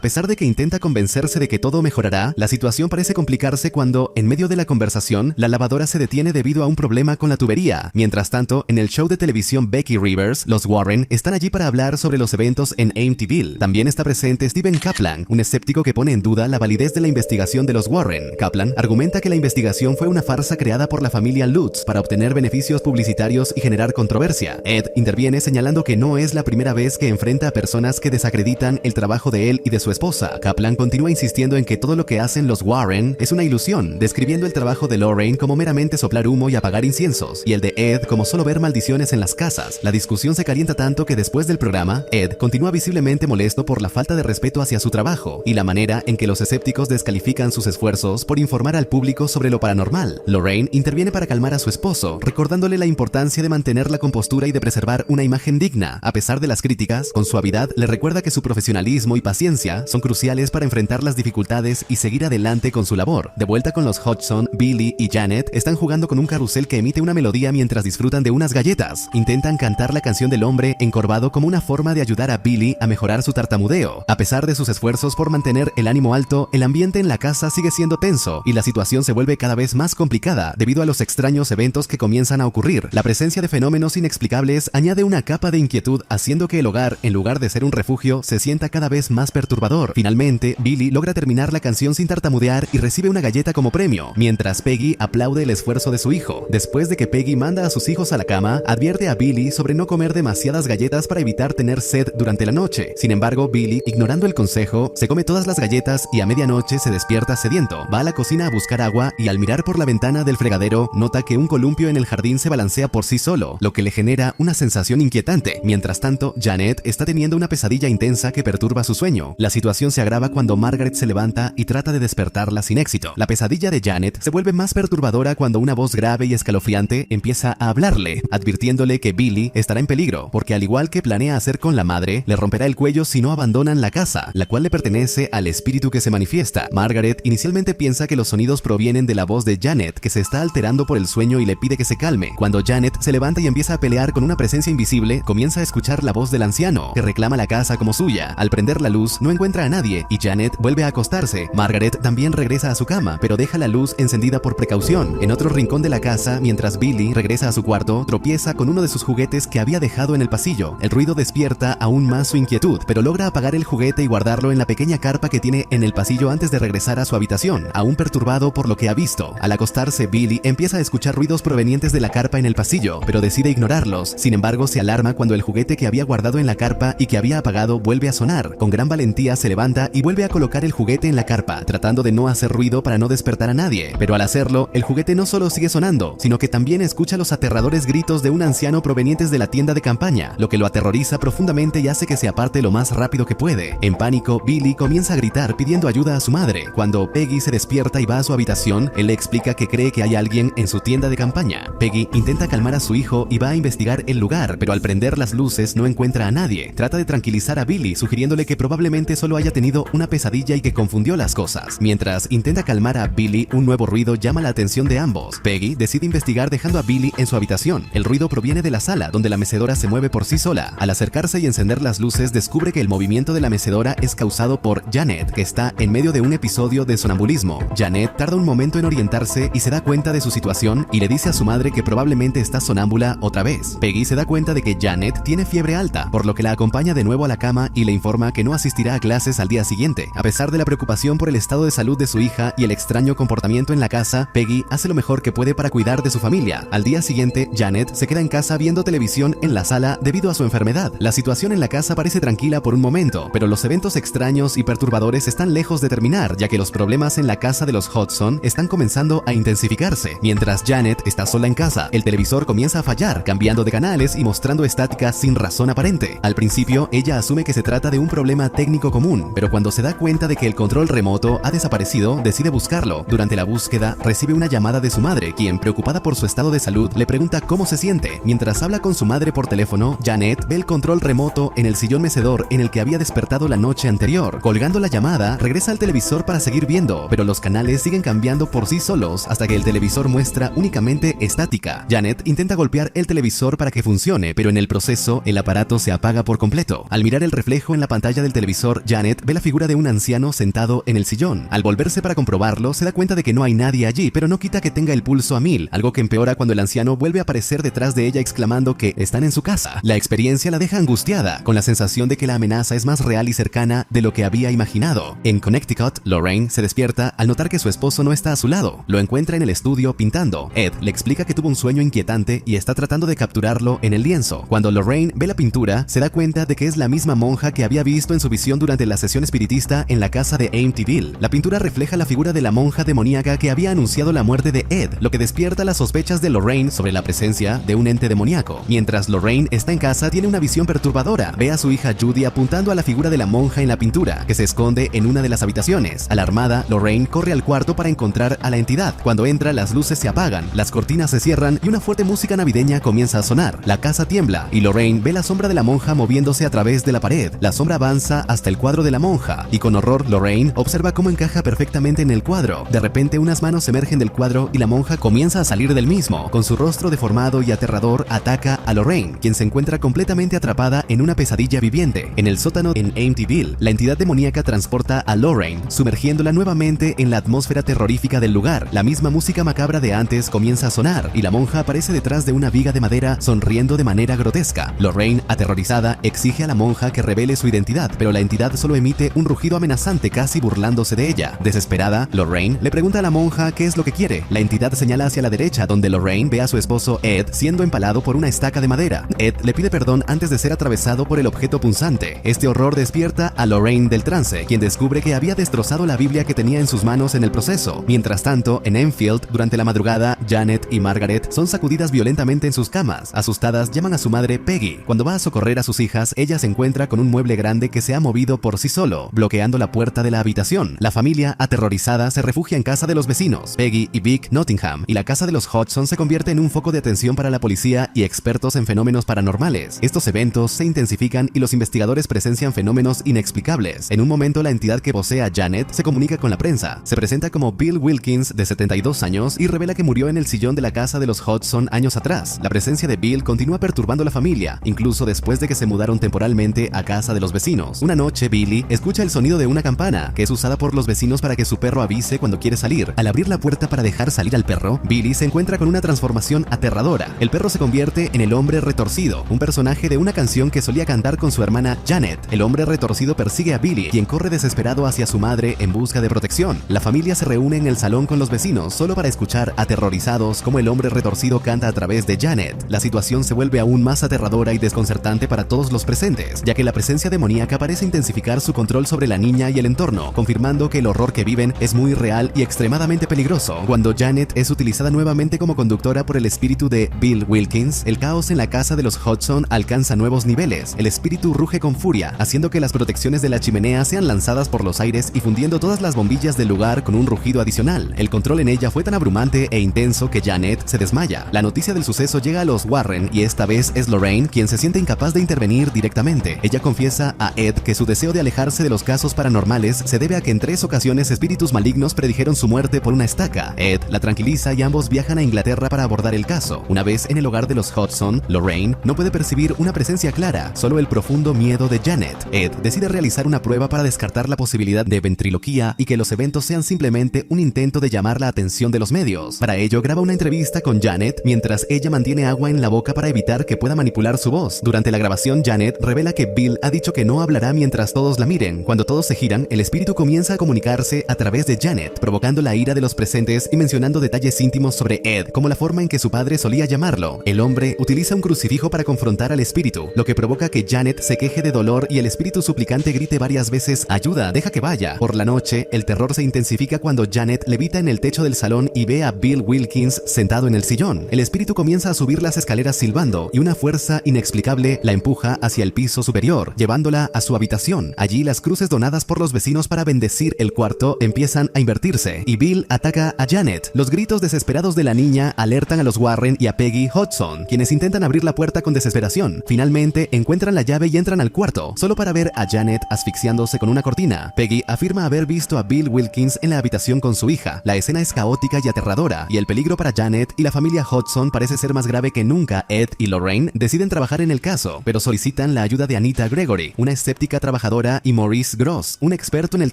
pesar de que intenta convencerse de que todo mejorará, la situación parece complicarse cuando, en medio de la conversación, la lavadora se detiene debido a un problema con la tubería. Mientras tanto, en el show de televisión Becky Rivers, los Warren están allí para hablar sobre los eventos en Amityville. También está presente Steven Kaplan, un escéptico que pone en duda la validez de la investigación de los Warren. Kaplan argumenta que la investigación fue una farsa creada por la familia Lutz para obtener beneficios publicitarios y generar controversia. Ed interviene señalando que no es la primera vez que enfrenta a personas que desacreditan el trabajo de él y de su esposa. Kaplan continúa insistiendo en que todo lo que hacen los Warren es una ilusión, describiendo el trabajo de Lorraine como meramente soplar humo y apagar inciensos, y el de Ed como solo ver maldiciones en las casas. La discusión se calienta tanto que después del programa, Ed continúa visiblemente molesto por la falta de respeto hacia su trabajo y la manera en que los escépticos descalifican sus esfuerzos por informar al público sobre lo paranormal. Lorraine interviene para calmar a su esposo, recordándole la importancia de mantener la compostura y de preservar una imagen digna. A pesar de las críticas, con suavidad le recuerda que su profesionalismo y paciencia son cruciales para enfrentar las dificultades y seguir adelante con su labor. De vuelta con los Hodgson, Billy y Janet están jugando con un carrusel que emite una melodía mientras disfrutan de unas galletas. Intentan cantar la canción del hombre encorvado como una forma de ayudar a Billy a mejorar su tartamudeo. A pesar de sus esfuerzos por mantener el ánimo alto, el ambiente en la casa sigue siendo tenso y la situación se vuelve cada vez más complicada debido a los extraños eventos que comienzan a ocurrir. La presencia de fenómenos inexplicables añade una capa de inquietud, haciendo que el hogar, en lugar de ser un refugio, se sienta cada vez más perturbador. Finalmente, Billy logra terminar la canción sin tartamudear y recibe una galleta como premio, mientras Peggy aplaude el esfuerzo de su hijo. Después de que Peggy manda a sus hijos a la cama, advierte a Billy sobre no comer demasiadas galletas para evitar tener sed durante la noche. Sin embargo, Billy, ignorando el consejo, se come todas las galletas y a medianoche se despierta sediento. Va a la cocina a buscar agua y al mirar por la ventana del fregadero, nota que un columpio en el jardín se balancea por sí solo, lo que le genera una sensación inquietante. Mientras tanto, Janet está teniendo una pesadilla intensa que perturba su sueño. La situación se agrava cuando Margaret se levanta y trata de despertarla sin éxito. La pesadilla de Janet se vuelve más perturbadora cuando una voz grave y escalofriante empieza a hablarle, advirtiéndole que Billy estará en peligro, porque al igual que planea hacer con la madre, le romperá el cuello si no abandonan la casa, la cual le pertenece al espíritu que se manifiesta. Margaret inicialmente piensa que los sonidos provienen de la voz de Janet, que se está alterando por el sueño y le pide que se calme. Cuando Janet se levanta y empieza a pelear con una presencia invisible, comienza a escuchar la voz del anciano, que reclama la casa como suya. Al prender la luz, no encuentra a nadie y Janet vuelve a acostarse. Margaret también regresa a su cama, pero deja la luz encendida por precaución. En otro rincón de la casa, mientras Billy regresa a su cuarto, tropieza con uno de sus juguetes que había dejado en el pasillo. El ruido despierta aún más su inquietud, pero logra apagar el juguete y guardarlo en la pequeña carpa que tiene en el pasillo antes de regresar a su habitación, aún perturbado por lo que ha visto. Al acostarse, Billy empieza a escuchar ruidos provenientes de la carpa en el pasillo, pero decide ignorarlos. Sin embargo, se alarma cuando el juguete que había guardado en la carpa y que había apagado vuelve a sonar. Con gran valentía se levanta y vuelve a colocar el juguete en la carpa, tratando de no hacer ruido para no despertar a nadie. Pero al hacerlo, el juguete no solo sigue sonando, sino que también escucha los aterradores gritos de un anciano provenientes de la tienda de campaña, lo que lo aterroriza profundamente y hace que se aparte lo más rápido que puede. En pánico, Billy comienza a gritar pidiendo ayuda a su madre. Cuando Peggy se despierta y va a su habitación, él le explica que cree que hay alguien en su tienda de campaña. Peggy intenta calmar a su hijo y va a investigar el lugar, pero al prender las luces no encuentra a nadie. Trata de tranquilizar a Billy, sugiriéndole que probablemente solo haya tenido una pesadilla y que confundió las cosas. Mientras intenta calmar a Billy, un nuevo ruido llama la atención de ambos. Peggy decide investigar dejando a Billy en su habitación. El ruido proviene de la sala, donde la mecedora se mueve por sí sola. Al acercarse y encender las luces, descubre que el movimiento de la mecedora es causado por Janet, que está en medio de un episodio de sonambulismo. Janet tarda un momento en orientarse y se da cuenta de su situación y le dice a su madre que probablemente está sonámbula otra vez. Peggy se da cuenta de que Janet tiene fiebre alta, por lo que la acompaña de nuevo a la cama y le informa que no asistirá a clases al día siguiente. A pesar de la preocupación por el estado de salud de su hija y el extraño comportamiento en la casa, Peggy hace lo mejor que puede para cuidar de su familia. Al día siguiente, Janet se queda en casa viendo televisión en la sala debido a su enfermedad. La situación en la casa parece tranquila por un momento, pero los eventos extraños y perturbadores están lejos de terminar, ya que los problemas en la casa de los Hodgson están comenzando a intensificarse. Mientras Janet está sola en casa, el televisor comienza a fallar, cambiando de canales y mostrando estática sin razón aparente. Al principio, ella asume que se trata de un problema técnico común, pero cuando se da cuenta de que el control remoto ha desaparecido, decide buscarlo. Durante la búsqueda, recibe una llamada de su madre, quien, preocupada por su estado de salud, le pregunta cómo se siente. Mientras habla con su madre por teléfono, Janet ve el control remoto en el sillón mecedor en el que había despertado la noche anterior. Colgando la llamada, regresa al televisor para seguir viendo, pero los canales siguen cambiando por sí solos hasta que el televisor muestra únicamente estática. Janet intenta golpear reiniciar el televisor para que funcione, pero en el proceso el aparato se apaga por completo. Al mirar el reflejo en la pantalla del televisor, Janet ve la figura de un anciano sentado en el sillón. Al volverse para comprobarlo, se da cuenta de que no hay nadie allí, pero no quita que tenga el pulso a 1000, algo que empeora cuando el anciano vuelve a aparecer detrás de ella exclamando que están en su casa. La experiencia la deja angustiada, con la sensación de que la amenaza es más real y cercana de lo que había imaginado. En Connecticut, Lorraine se despierta al notar que su esposo no está a su lado. Lo encuentra en el estudio pintando. Ed le explica que tuvo un sueño inquietante y está tratando de capturarlo en el lienzo. Cuando Lorraine ve la pintura, se da cuenta de que es la misma monja que había visto en su visión durante la sesión espiritista en la casa de Amityville. La pintura refleja la figura de la monja demoníaca que había anunciado la muerte de Ed, lo que despierta las sospechas de Lorraine sobre la presencia de un ente demoníaco. Mientras Lorraine está en casa, tiene una visión perturbadora. Ve a su hija Judy apuntando a la figura de la monja en la pintura, que se esconde en una de las habitaciones. Alarmada, Lorraine corre al cuarto para encontrar a la entidad. Cuando entra, las luces se apagan, las cortinas se cierran y una fuerte música navideña comienza a sonar. La casa tiembla y Lorraine ve la sombra de la monja moviéndose a través de la pared. La sombra avanza hasta el cuadro de la monja y con horror Lorraine observa cómo encaja perfectamente en el cuadro. De repente unas manos emergen del cuadro y la monja comienza a salir del mismo. Con su rostro deformado y aterrador ataca a Lorraine, quien se encuentra completamente atrapada en una pesadilla viviente. En el sótano en Amityville, la entidad demoníaca transporta a Lorraine, sumergiéndola nuevamente en la atmósfera terrorífica del lugar. La misma música macabra de antes comienza a sonar y la monja aparece detrás de una viga de madera sonriendo de manera grotesca. Lorraine, aterrorizada, exige a la monja que revele su identidad, pero la entidad solo emite un rugido amenazante, casi burlándose de ella. Desesperada, Lorraine le pregunta a la monja qué es lo que quiere. La entidad señala hacia la derecha, donde Lorraine ve a su esposo Ed siendo empalado por una estaca de madera. Ed le pide perdón antes de ser atravesado por el objeto punzante. Este horror despierta a Lorraine del trance, quien descubre que había destrozado la Biblia que tenía en sus manos en el proceso. Mientras tanto, en Enfield, durante la madrugada, Janet y Margaret son sacudidas violentamente en sus camas. Asustadas, llaman a su madre Peggy. Cuando va a socorrer a sus hijas, ella se encuentra con un mueble grande que se ha movido por sí solo, bloqueando la puerta de la habitación. La familia, aterrorizada, se refugia en casa de los vecinos, Peggy y Vic Nottingham, y la casa de los Hodgson se convierte en un foco de atención para la policía y expertos en fenómenos paranormales. Estos eventos se intensifican y los investigadores presencian fenómenos inexplicables. En un momento, la entidad que posee a Janet se comunica con la prensa. Se presenta como Bill Wilkins, de 72 años, y revela que murió en el sillón de la casa de los Hodgson años atrás. La presencia de Bill continúa perturbando a la familia, incluso después de que se mudaron temporalmente a casa de los vecinos. Una noche, Billy escucha el sonido de una campana, que es usada por los vecinos para que su perro avise cuando quiere salir. Al abrir la puerta para dejar salir al perro, Billy se encuentra con una transformación aterradora. El perro se convierte en el hombre retorcido, un personaje de una canción que solía cantar con su hermana Janet. El hombre retorcido persigue a Billy, quien corre desesperado hacia su madre en busca de protección. La familia se reúne en el salón con los vecinos solo para escuchar aterrorizados cómo el hombre retorcido canta a través de Janet. La situación se vuelve aún más aterradora y desconcertante para todos los presentes, ya que la presencia demoníaca parece intensificar su control sobre la niña y el entorno, confirmando que el horror que viven es muy real y extremadamente peligroso. Cuando Janet es utilizada nuevamente como conductora por el espíritu de Bill Wilkins, el caos en la casa de los Hodgson alcanza nuevos niveles. El espíritu ruge con furia, haciendo que las protecciones de la chimenea sean lanzadas por los aires y fundiendo todas las bombillas del lugar con un rugido adicional. El control en ella fue tan abrumante e intenso que Janet se desmaya. La noticia del suceso llega a los Warren y esta vez es Lorraine quien se siente incapaz de intervenir directamente. Ella confiesa a Ed que su deseo de alejarse de los casos paranormales se debe a que en 3 ocasiones espíritus malignos predijeron su muerte por una estaca. Ed la tranquiliza y ambos viajan a Inglaterra para abordar el caso. Una vez en el hogar de los Hodgson, Lorraine no puede percibir una presencia clara, solo el profundo miedo de Janet. Ed decide realizar una prueba para descartar la posibilidad de ventriloquía y que los eventos sean simplemente un intento de llamar la atención de los medios. Para ello, graba una entrevista con Janet mientras ella mantiene agua en la boca para evitar que pueda manipular su voz. Durante la grabación, Janet revela que Bill ha dicho que no hablará mientras todos la miren. Cuando todos se giran, el espíritu comienza a comunicarse a través de Janet, provocando la ira de los presentes y mencionando detalles íntimos sobre Ed, como la forma en que su padre solía llamarlo. El hombre utiliza un crucifijo para confrontar al espíritu, lo que provoca que Janet se queje de dolor y el espíritu suplicante grite varias veces: "Ayuda, deja que vaya". Por la noche, el terror se intensifica cuando Janet levita en el techo del salón y ve a Bill Wilkins sentado en el sillón. El espíritu comienza a subir las escaleras silbando y una fuerza inexplicable la empuja hacia el piso superior, llevándola a su habitación. Allí las cruces donadas por los vecinos para bendecir el cuarto empiezan a invertirse y Bill ataca a Janet. Los gritos desesperados de la niña alertan a los Warren y a Peggy Hodgson, quienes intentan abrir la puerta con desesperación. Finalmente encuentran la llave y entran al cuarto, solo para ver a Janet asfixiándose con una cortina. Peggy afirma haber visto a Bill Wilkins en la habitación con su hija. La escena es caótica y aterradora, y el peligro para Janet y la familia Hodgson parece ser más grave que nunca, Ed y Lorraine deciden trabajar en el caso, pero solicitan la ayuda de Anita Gregory, una escéptica trabajadora, y Maurice Gross, un experto en el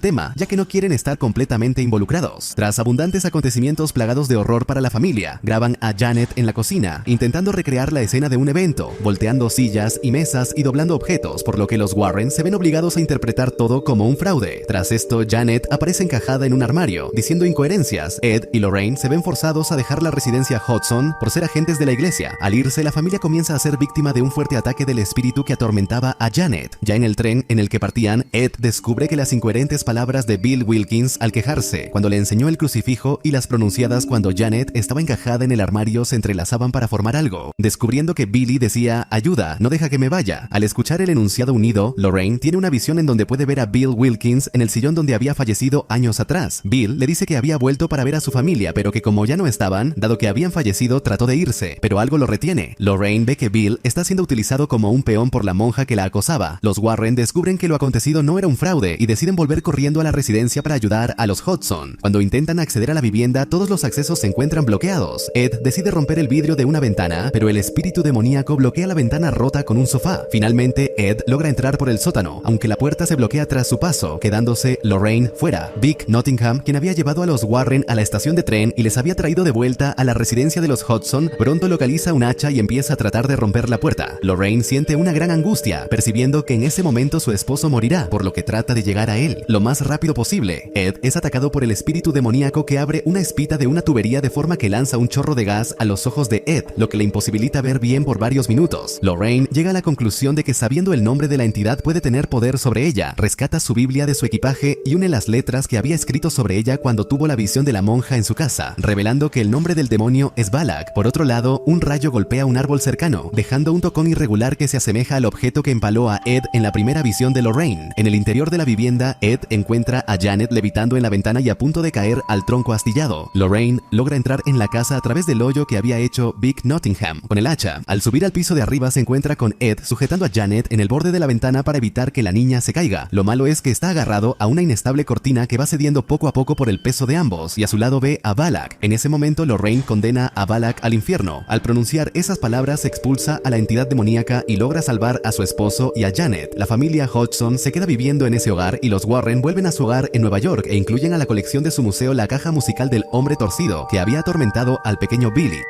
tema, ya que no quieren estar completamente involucrados. Tras abundantes acontecimientos plagados de horror para la familia, graban a Janet en la cocina, intentando recrear la escena de un evento, volteando sillas y mesas y doblando objetos, por lo que los Warren se ven obligados a interpretar todo como un fraude. Tras esto, Janet aparece encajada en un armario, diciendo incoherencias. Ed y Lorraine se ven forzados a dejar la residencia Hudson por ser agentes de la iglesia. Al irse, la familia comienza a ser víctima de un fuerte ataque del espíritu que atormentaba a Janet. Ya en el tren en el que partían, Ed descubre que las incoherentes palabras de Bill Wilkins al quejarse, cuando le enseñó el crucifijo, y las pronunciadas cuando Janet estaba encajada en el armario se entrelazaban para formar algo, descubriendo que Billy decía «ayuda, no deja que me vaya». Al escuchar el enunciado unido, Lorraine tiene una visión en donde puede ver a Bill Wilkins en el sillón donde había fallecido años atrás. Bill le dice que había vuelto para ver a su familia, pero que como ya no estaban, dado que habían fallecido, trató de irse, pero algo lo retiene. Lorraine ve que Bill está siendo utilizado como un peón por la monja que la acosaba. Los Warren descubren que lo acontecido no era un fraude y deciden volver corriendo a la residencia para ayudar a los Hudson. Cuando intentan acceder a la vivienda, todos los accesos se encuentran bloqueados. Ed decide romper el vidrio de una ventana, pero el espíritu demoníaco bloquea la ventana rota con un sofá. Finalmente, Ed logra entrar por el sótano, aunque la puerta se bloquea tras su paso, quedándose Lorraine fuera. Vic Nottingham, quien había llevado a los Warren a la estación de tren y les había traído de vuelta a la residencia de los Hudson, pronto localiza un hacha y empieza a tratar de romper la puerta. Lorraine siente una gran angustia, percibiendo que en ese momento su esposo morirá, por lo que trata de llegar a él lo más rápido posible. Ed es atacado por el espíritu demoníaco que abre una espita de una tubería de forma que lanza un chorro de gas a los ojos de Ed, lo que le imposibilita ver bien por varios minutos. Lorraine llega a la conclusión de que sabiendo el nombre de la entidad puede tener poder sobre ella, rescata su Biblia de su equipaje y une las letras que había escrito sobre ella cuando tuvo la visión de la monja en su casa, revelando que el nombre del demonio es Balak. Por otro lado, un rayo golpea un árbol cercano, dejando un tocón irregular que se asemeja al objeto que empaló a Ed en la primera visión de Lorraine. En el interior de la vivienda, Ed encuentra a Janet levitando en la ventana y a punto de caer al tronco astillado. Lorraine logra entrar en la casa a través del hoyo que había hecho Vic Nottingham con el hacha. Al subir al piso de arriba se encuentra con Ed sujetando a Janet en el borde de la ventana para evitar que la niña se caiga. Lo malo es que está agarrado a una inestable cortina que va cediendo poco a poco por el peso de ambos, y a su lado ve a Balak. En ese momento Lorraine condena a Balak al infierno. Al pronunciar esas palabras expulsa a la entidad demoníaca y logra salvar a su esposo y a Janet. La familia Hodgson se queda viviendo en ese hogar y los Warren vuelven a su hogar en Nueva York e incluyen a la colección de su museo la caja musical del hombre torcido que había atormentado al pequeño Billy.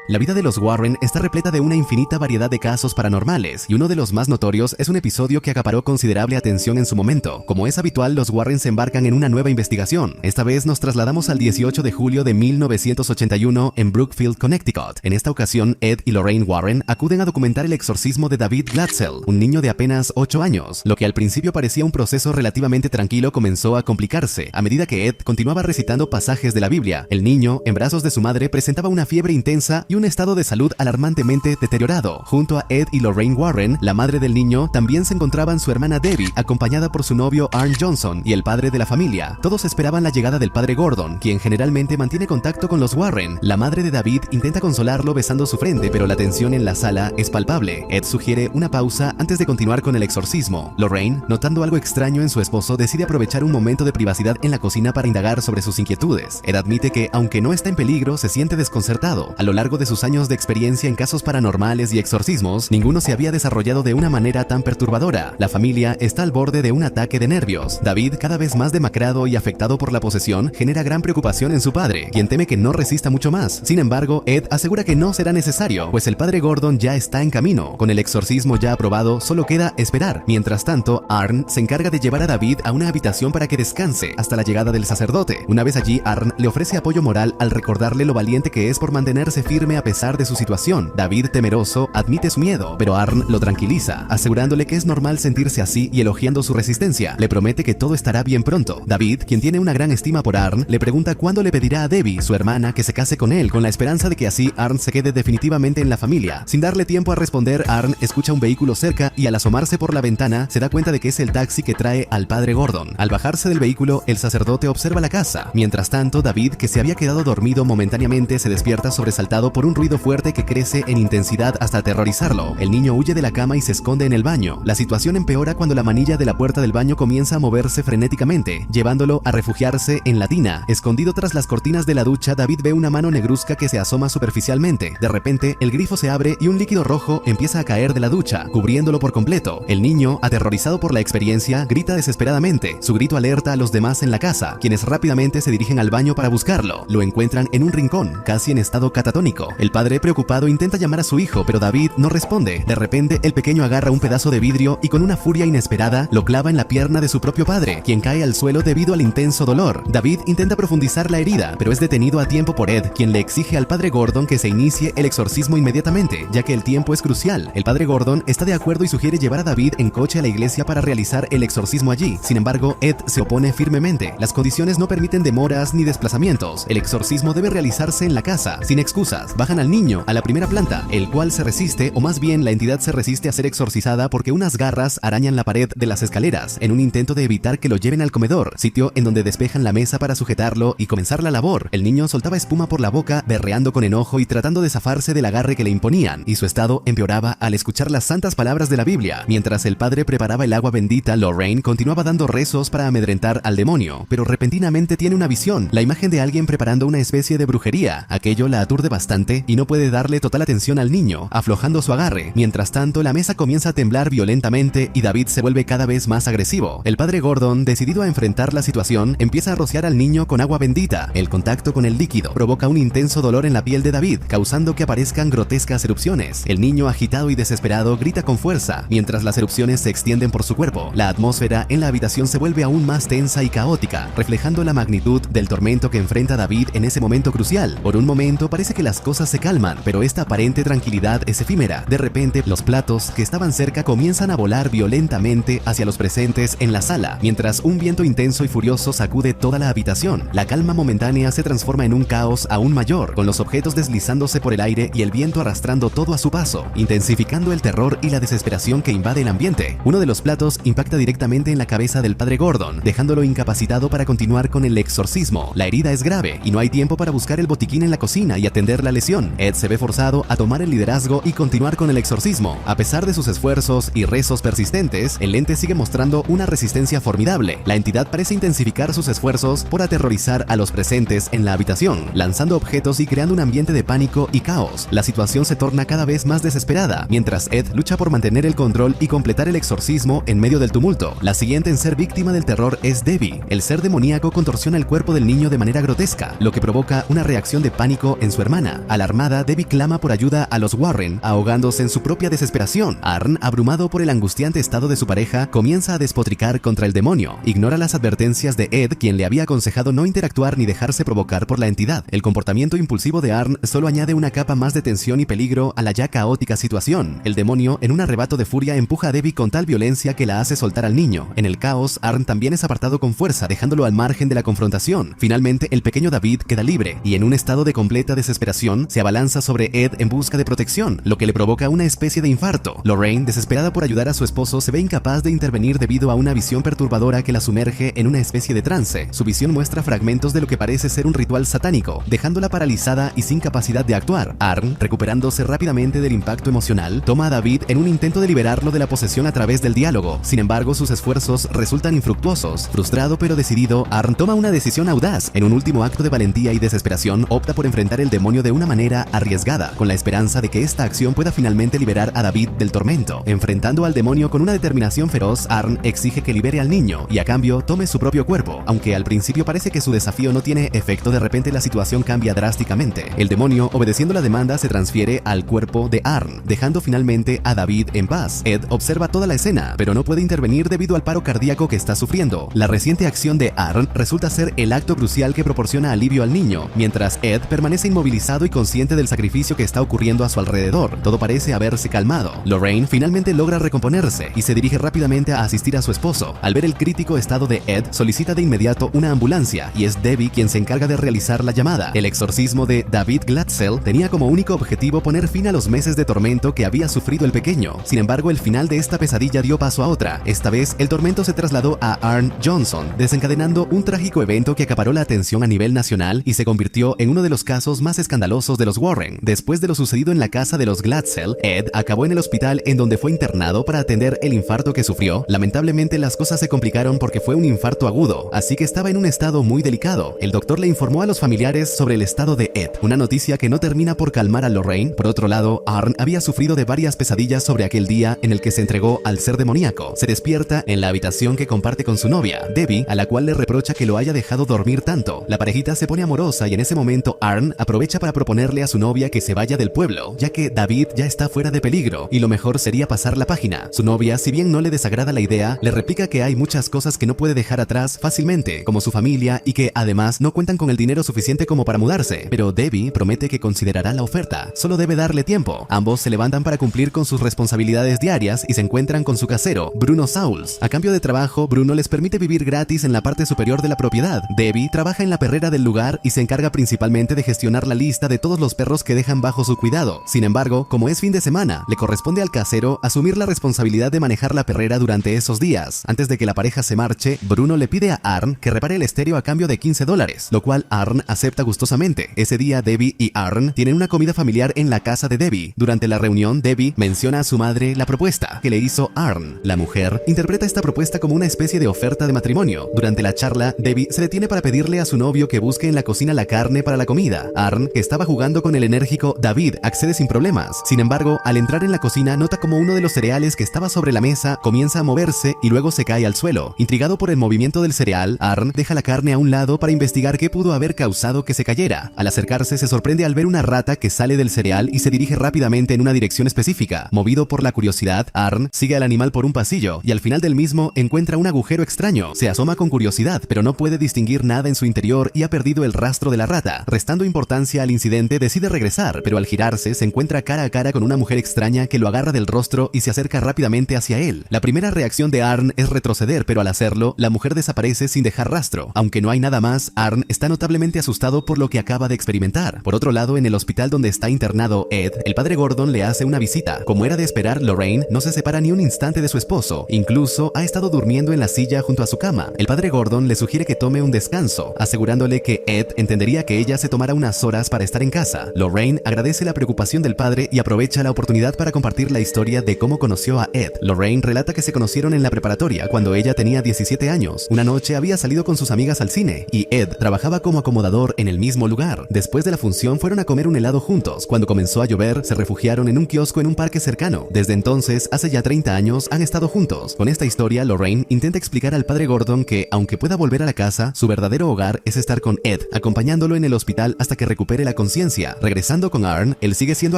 La vida de los Warren está repleta de una infinita variedad de casos paranormales, y uno de los más notorios es un episodio que acaparó considerable atención en su momento. Como es habitual, los Warren se embarcan en una nueva investigación. Esta vez nos trasladamos al 18 de julio de 1981 en Brookfield, Connecticut. En esta ocasión, Ed y Lorraine Warren acuden a documentar el exorcismo de David Glatzel, un niño de apenas 8 años. Lo que al principio parecía un proceso relativamente tranquilo comenzó a complicarse. A medida que Ed continuaba recitando pasajes de la Biblia, el niño, en brazos de su madre, presentaba una fiebre intensa y un estado de salud alarmantemente deteriorado. Junto a Ed y Lorraine Warren, la madre del niño, también se encontraban su hermana Debbie, acompañada por su novio Arn Johnson y el padre de la familia. Todos esperaban la llegada del padre Gordon, quien generalmente mantiene contacto con los Warren. La madre de David intenta consolarlo besando su frente, pero la tensión en la sala es palpable. Ed sugiere una pausa antes de continuar con el exorcismo. Lorraine, notando algo extraño en su esposo, decide aprovechar un momento de privacidad en la cocina para indagar sobre sus inquietudes. Ed admite que, aunque no está en peligro, se siente desconcertado. A lo largo de sus años de experiencia en casos paranormales y exorcismos, ninguno se había desarrollado de una manera tan perturbadora. La familia está al borde de un ataque de nervios. David, cada vez más demacrado y afectado por la posesión, genera gran preocupación en su padre, quien teme que no resista mucho más. Sin embargo, Ed asegura que no será necesario, pues el padre Gordon ya está en camino. Con el exorcismo ya aprobado, solo queda esperar. Mientras tanto, Arn se encarga de llevar a David a una habitación para que descanse hasta la llegada del sacerdote. Una vez allí, Arn le ofrece apoyo moral al recordarle lo valiente que es por mantenerse firme a pesar de su situación. David, temeroso, admite su miedo, pero Arn lo tranquiliza, asegurándole que es normal sentirse así y elogiando su resistencia. Le promete que todo estará bien pronto. David, quien tiene una gran estima por Arn, le pregunta cuándo le pedirá a Debbie, su hermana, que se case con él, con la esperanza de que así Arn se quede definitivamente en la familia. Sin darle tiempo a responder, Arn escucha un vehículo cerca y al asomarse por la ventana se da cuenta de que es el taxi que trae al padre Gordon. Al bajarse del vehículo, el sacerdote observa la casa. Mientras tanto, David, que se había quedado dormido momentáneamente, se despierta sobresaltado por por un ruido fuerte que crece en intensidad hasta aterrorizarlo. El niño huye de la cama y se esconde en el baño. La situación empeora cuando la manilla de la puerta del baño comienza a moverse frenéticamente, llevándolo a refugiarse en la tina. Escondido tras las cortinas de la ducha, David ve una mano negruzca que se asoma superficialmente. De repente, el grifo se abre y un líquido rojo empieza a caer de la ducha, cubriéndolo por completo. El niño, aterrorizado por la experiencia, grita desesperadamente. Su grito alerta a los demás en la casa, quienes rápidamente se dirigen al baño para buscarlo. Lo encuentran en un rincón, casi en estado catatónico. El padre, preocupado, intenta llamar a su hijo, pero David no responde. De repente, el pequeño agarra un pedazo de vidrio y con una furia inesperada lo clava en la pierna de su propio padre, quien cae al suelo debido al intenso dolor. David intenta profundizar la herida, pero es detenido a tiempo por Ed, quien le exige al padre Gordon que se inicie el exorcismo inmediatamente, ya que el tiempo es crucial. El padre Gordon está de acuerdo y sugiere llevar a David en coche a la iglesia para realizar el exorcismo allí. Sin embargo, Ed se opone firmemente. Las condiciones no permiten demoras ni desplazamientos. El exorcismo debe realizarse en la casa, sin excusas. Bajan al niño a la primera planta, el cual se resiste, o más bien la entidad se resiste a ser exorcizada porque unas garras arañan la pared de las escaleras en un intento de evitar que lo lleven al comedor, sitio en donde despejan la mesa para sujetarlo y comenzar la labor. El niño soltaba espuma por la boca, berreando con enojo y tratando de zafarse del agarre que le imponían, y su estado empeoraba al escuchar las santas palabras de la Biblia. Mientras el padre preparaba el agua bendita, Lorraine continuaba dando rezos para amedrentar al demonio, pero repentinamente tiene una visión, la imagen de alguien preparando una especie de brujería. Aquello la aturde bastante y no puede darle total atención al niño, aflojando su agarre. Mientras tanto, la mesa comienza a temblar violentamente y David se vuelve cada vez más agresivo. El padre Gordon, decidido a enfrentar la situación, empieza a rociar al niño con agua bendita. El contacto con el líquido provoca un intenso dolor en la piel de David, causando que aparezcan grotescas erupciones. El niño, agitado y desesperado, grita con fuerza, mientras las erupciones se extienden por su cuerpo. La atmósfera en la habitación se vuelve aún más tensa y caótica, reflejando la magnitud del tormento que enfrenta David en ese momento crucial. Por un momento parece que las cosas se calman, pero esta aparente tranquilidad es efímera. De repente, los platos que estaban cerca comienzan a volar violentamente hacia los presentes en la sala, mientras un viento intenso y furioso sacude toda la habitación. La calma momentánea se transforma en un caos aún mayor, con los objetos deslizándose por el aire y el viento arrastrando todo a su paso, intensificando el terror y la desesperación que invade el ambiente. Uno de los platos impacta directamente en la cabeza del padre Gordon, dejándolo incapacitado para continuar con el exorcismo. La herida es grave y no hay tiempo para buscar el botiquín en la cocina y atender la lesión. Ed se ve forzado a tomar el liderazgo y continuar con el exorcismo. A pesar de sus esfuerzos y rezos persistentes, el ente sigue mostrando una resistencia formidable. La entidad parece intensificar sus esfuerzos por aterrorizar a los presentes en la habitación, lanzando objetos y creando un ambiente de pánico y caos. La situación se torna cada vez más desesperada, mientras Ed lucha por mantener el control y completar el exorcismo en medio del tumulto. La siguiente en ser víctima del terror es Debbie. El ser demoníaco contorsiona el cuerpo del niño de manera grotesca, lo que provoca una reacción de pánico en su hermana. Alarmada, Debbie clama por ayuda a los Warren, ahogándose en su propia desesperación. Arn, abrumado por el angustiante estado de su pareja, comienza a despotricar contra el demonio. Ignora las advertencias de Ed, quien le había aconsejado no interactuar ni dejarse provocar por la entidad. El comportamiento impulsivo de Arn solo añade una capa más de tensión y peligro a la ya caótica situación. El demonio, en un arrebato de furia, empuja a Debbie con tal violencia que la hace soltar al niño. En el caos, Arn también es apartado con fuerza, dejándolo al margen de la confrontación. Finalmente, el pequeño David queda libre y, en un estado de completa desesperación, se abalanza sobre Ed en busca de protección, lo que le provoca una especie de infarto. Lorraine, desesperada por ayudar a su esposo, se ve incapaz de intervenir debido a una visión perturbadora que la sumerge en una especie de trance. Su visión muestra fragmentos de lo que parece ser un ritual satánico, dejándola paralizada y sin capacidad de actuar. Arn, recuperándose rápidamente del impacto emocional, toma a David en un intento de liberarlo de la posesión a través del diálogo. Sin embargo, sus esfuerzos resultan infructuosos. Frustrado pero decidido, Arn toma una decisión audaz. En un último acto de valentía y desesperación, opta por enfrentar el demonio de una manera arriesgada, con la esperanza de que esta acción pueda finalmente liberar a David del tormento. Enfrentando al demonio con una determinación feroz, Arn exige que libere al niño y, a cambio, tome su propio cuerpo. Aunque al principio parece que su desafío no tiene efecto, de repente la situación cambia drásticamente. El demonio, obedeciendo la demanda, se transfiere al cuerpo de Arn, dejando finalmente a David en paz. Ed observa toda la escena, pero no puede intervenir debido al paro cardíaco que está sufriendo. La reciente acción de Arn resulta ser el acto crucial que proporciona alivio al niño, mientras Ed permanece inmovilizado y consciente del sacrificio que está ocurriendo a su alrededor. Todo parece haberse calmado. Lorraine finalmente logra recomponerse y se dirige rápidamente a asistir a su esposo. Al ver el crítico estado de Ed, solicita de inmediato una ambulancia y es Debbie quien se encarga de realizar la llamada. El exorcismo de David Glatzel tenía como único objetivo poner fin a los meses de tormento que había sufrido el pequeño. Sin embargo, el final de esta pesadilla dio paso a otra. Esta vez, el tormento se trasladó a Arn Johnson, desencadenando un trágico evento que acaparó la atención a nivel nacional y se convirtió en uno de los casos más escandalosos casos de los Warren. Después de lo sucedido en la casa de los Glatzel, Ed acabó en el hospital en donde fue internado para atender el infarto que sufrió. Lamentablemente las cosas se complicaron porque fue un infarto agudo, así que estaba en un estado muy delicado. El doctor le informó a los familiares sobre el estado de Ed, una noticia que no termina por calmar a Lorraine. Por otro lado, Arn había sufrido de varias pesadillas sobre aquel día en el que se entregó al ser demoníaco. Se despierta en la habitación que comparte con su novia, Debbie, a la cual le reprocha que lo haya dejado dormir tanto. La parejita se pone amorosa y en ese momento Arn aprovecha para proponerle a su novia que se vaya del pueblo, ya que David ya está fuera de peligro y lo mejor sería pasar la página. Su novia, si bien no le desagrada la idea, le replica que hay muchas cosas que no puede dejar atrás fácilmente, como su familia, y que además no cuentan con el dinero suficiente como para mudarse. Pero Debbie promete que considerará la oferta, solo debe darle tiempo. Ambos se levantan para cumplir con sus responsabilidades diarias y se encuentran con su casero, Bruno Sauls. A cambio de trabajo, Bruno les permite vivir gratis en la parte superior de la propiedad. Debbie trabaja en la perrera del lugar y se encarga principalmente de gestionar la lista de todos los perros que dejan bajo su cuidado. Sin embargo, como es fin de semana, le corresponde al casero asumir la responsabilidad de manejar la perrera durante esos días. Antes de que la pareja se marche, Bruno le pide a Arn que repare el estéreo a cambio de $15, lo cual Arn acepta gustosamente. Ese día, Debbie y Arn tienen una comida familiar en la casa de Debbie. Durante la reunión, Debbie menciona a su madre la propuesta que le hizo Arn. La mujer interpreta esta propuesta como una especie de oferta de matrimonio. Durante la charla, Debbie se detiene para pedirle a su novio que busque en la cocina la carne para la comida. Arn, que estaba jugando con el enérgico David, accede sin problemas. Sin embargo, al entrar en la cocina, nota como uno de los cereales que estaba sobre la mesa comienza a moverse y luego se cae al suelo. Intrigado por el movimiento del cereal, Arn deja la carne a un lado para investigar qué pudo haber causado que se cayera. Al acercarse, se sorprende al ver una rata que sale del cereal y se dirige rápidamente en una dirección específica. Movido por la curiosidad, Arn sigue al animal por un pasillo y al final del mismo encuentra un agujero extraño. Se asoma con curiosidad, pero no puede distinguir nada en su interior y ha perdido el rastro de la rata. Restando importancia al incidente, decide regresar, pero al girarse se encuentra cara a cara con una mujer extraña que lo agarra del rostro y se acerca rápidamente hacia él. La primera reacción de Arn es retroceder, pero al hacerlo, la mujer desaparece sin dejar rastro. Aunque no hay nada más, Arn está notablemente asustado por lo que acaba de experimentar. Por otro lado, en el hospital donde está internado Ed, el padre Gordon le hace una visita. Como era de esperar, Lorraine no se separa ni un instante de su esposo. Incluso ha estado durmiendo en la silla junto a su cama. El padre Gordon le sugiere que tome un descanso, asegurándole que Ed entendería que ella se tomara unas horas para estar en casa. Lorraine agradece la preocupación del padre y aprovecha la oportunidad para compartir la historia de cómo conoció a Ed. Lorraine relata que se conocieron en la preparatoria cuando ella tenía 17 años. Una noche había salido con sus amigas al cine y Ed trabajaba como acomodador en el mismo lugar. Después de la función fueron a comer un helado juntos. Cuando comenzó a llover, se refugiaron en un kiosco en un parque cercano. Desde entonces, hace ya 30 años, han estado juntos. Con esta historia, Lorraine intenta explicar al padre Gordon que, aunque pueda volver a la casa, su verdadero hogar es estar con Ed, acompañándolo en el hospital hasta que recupere la conciencia. Regresando con Arn, él sigue siendo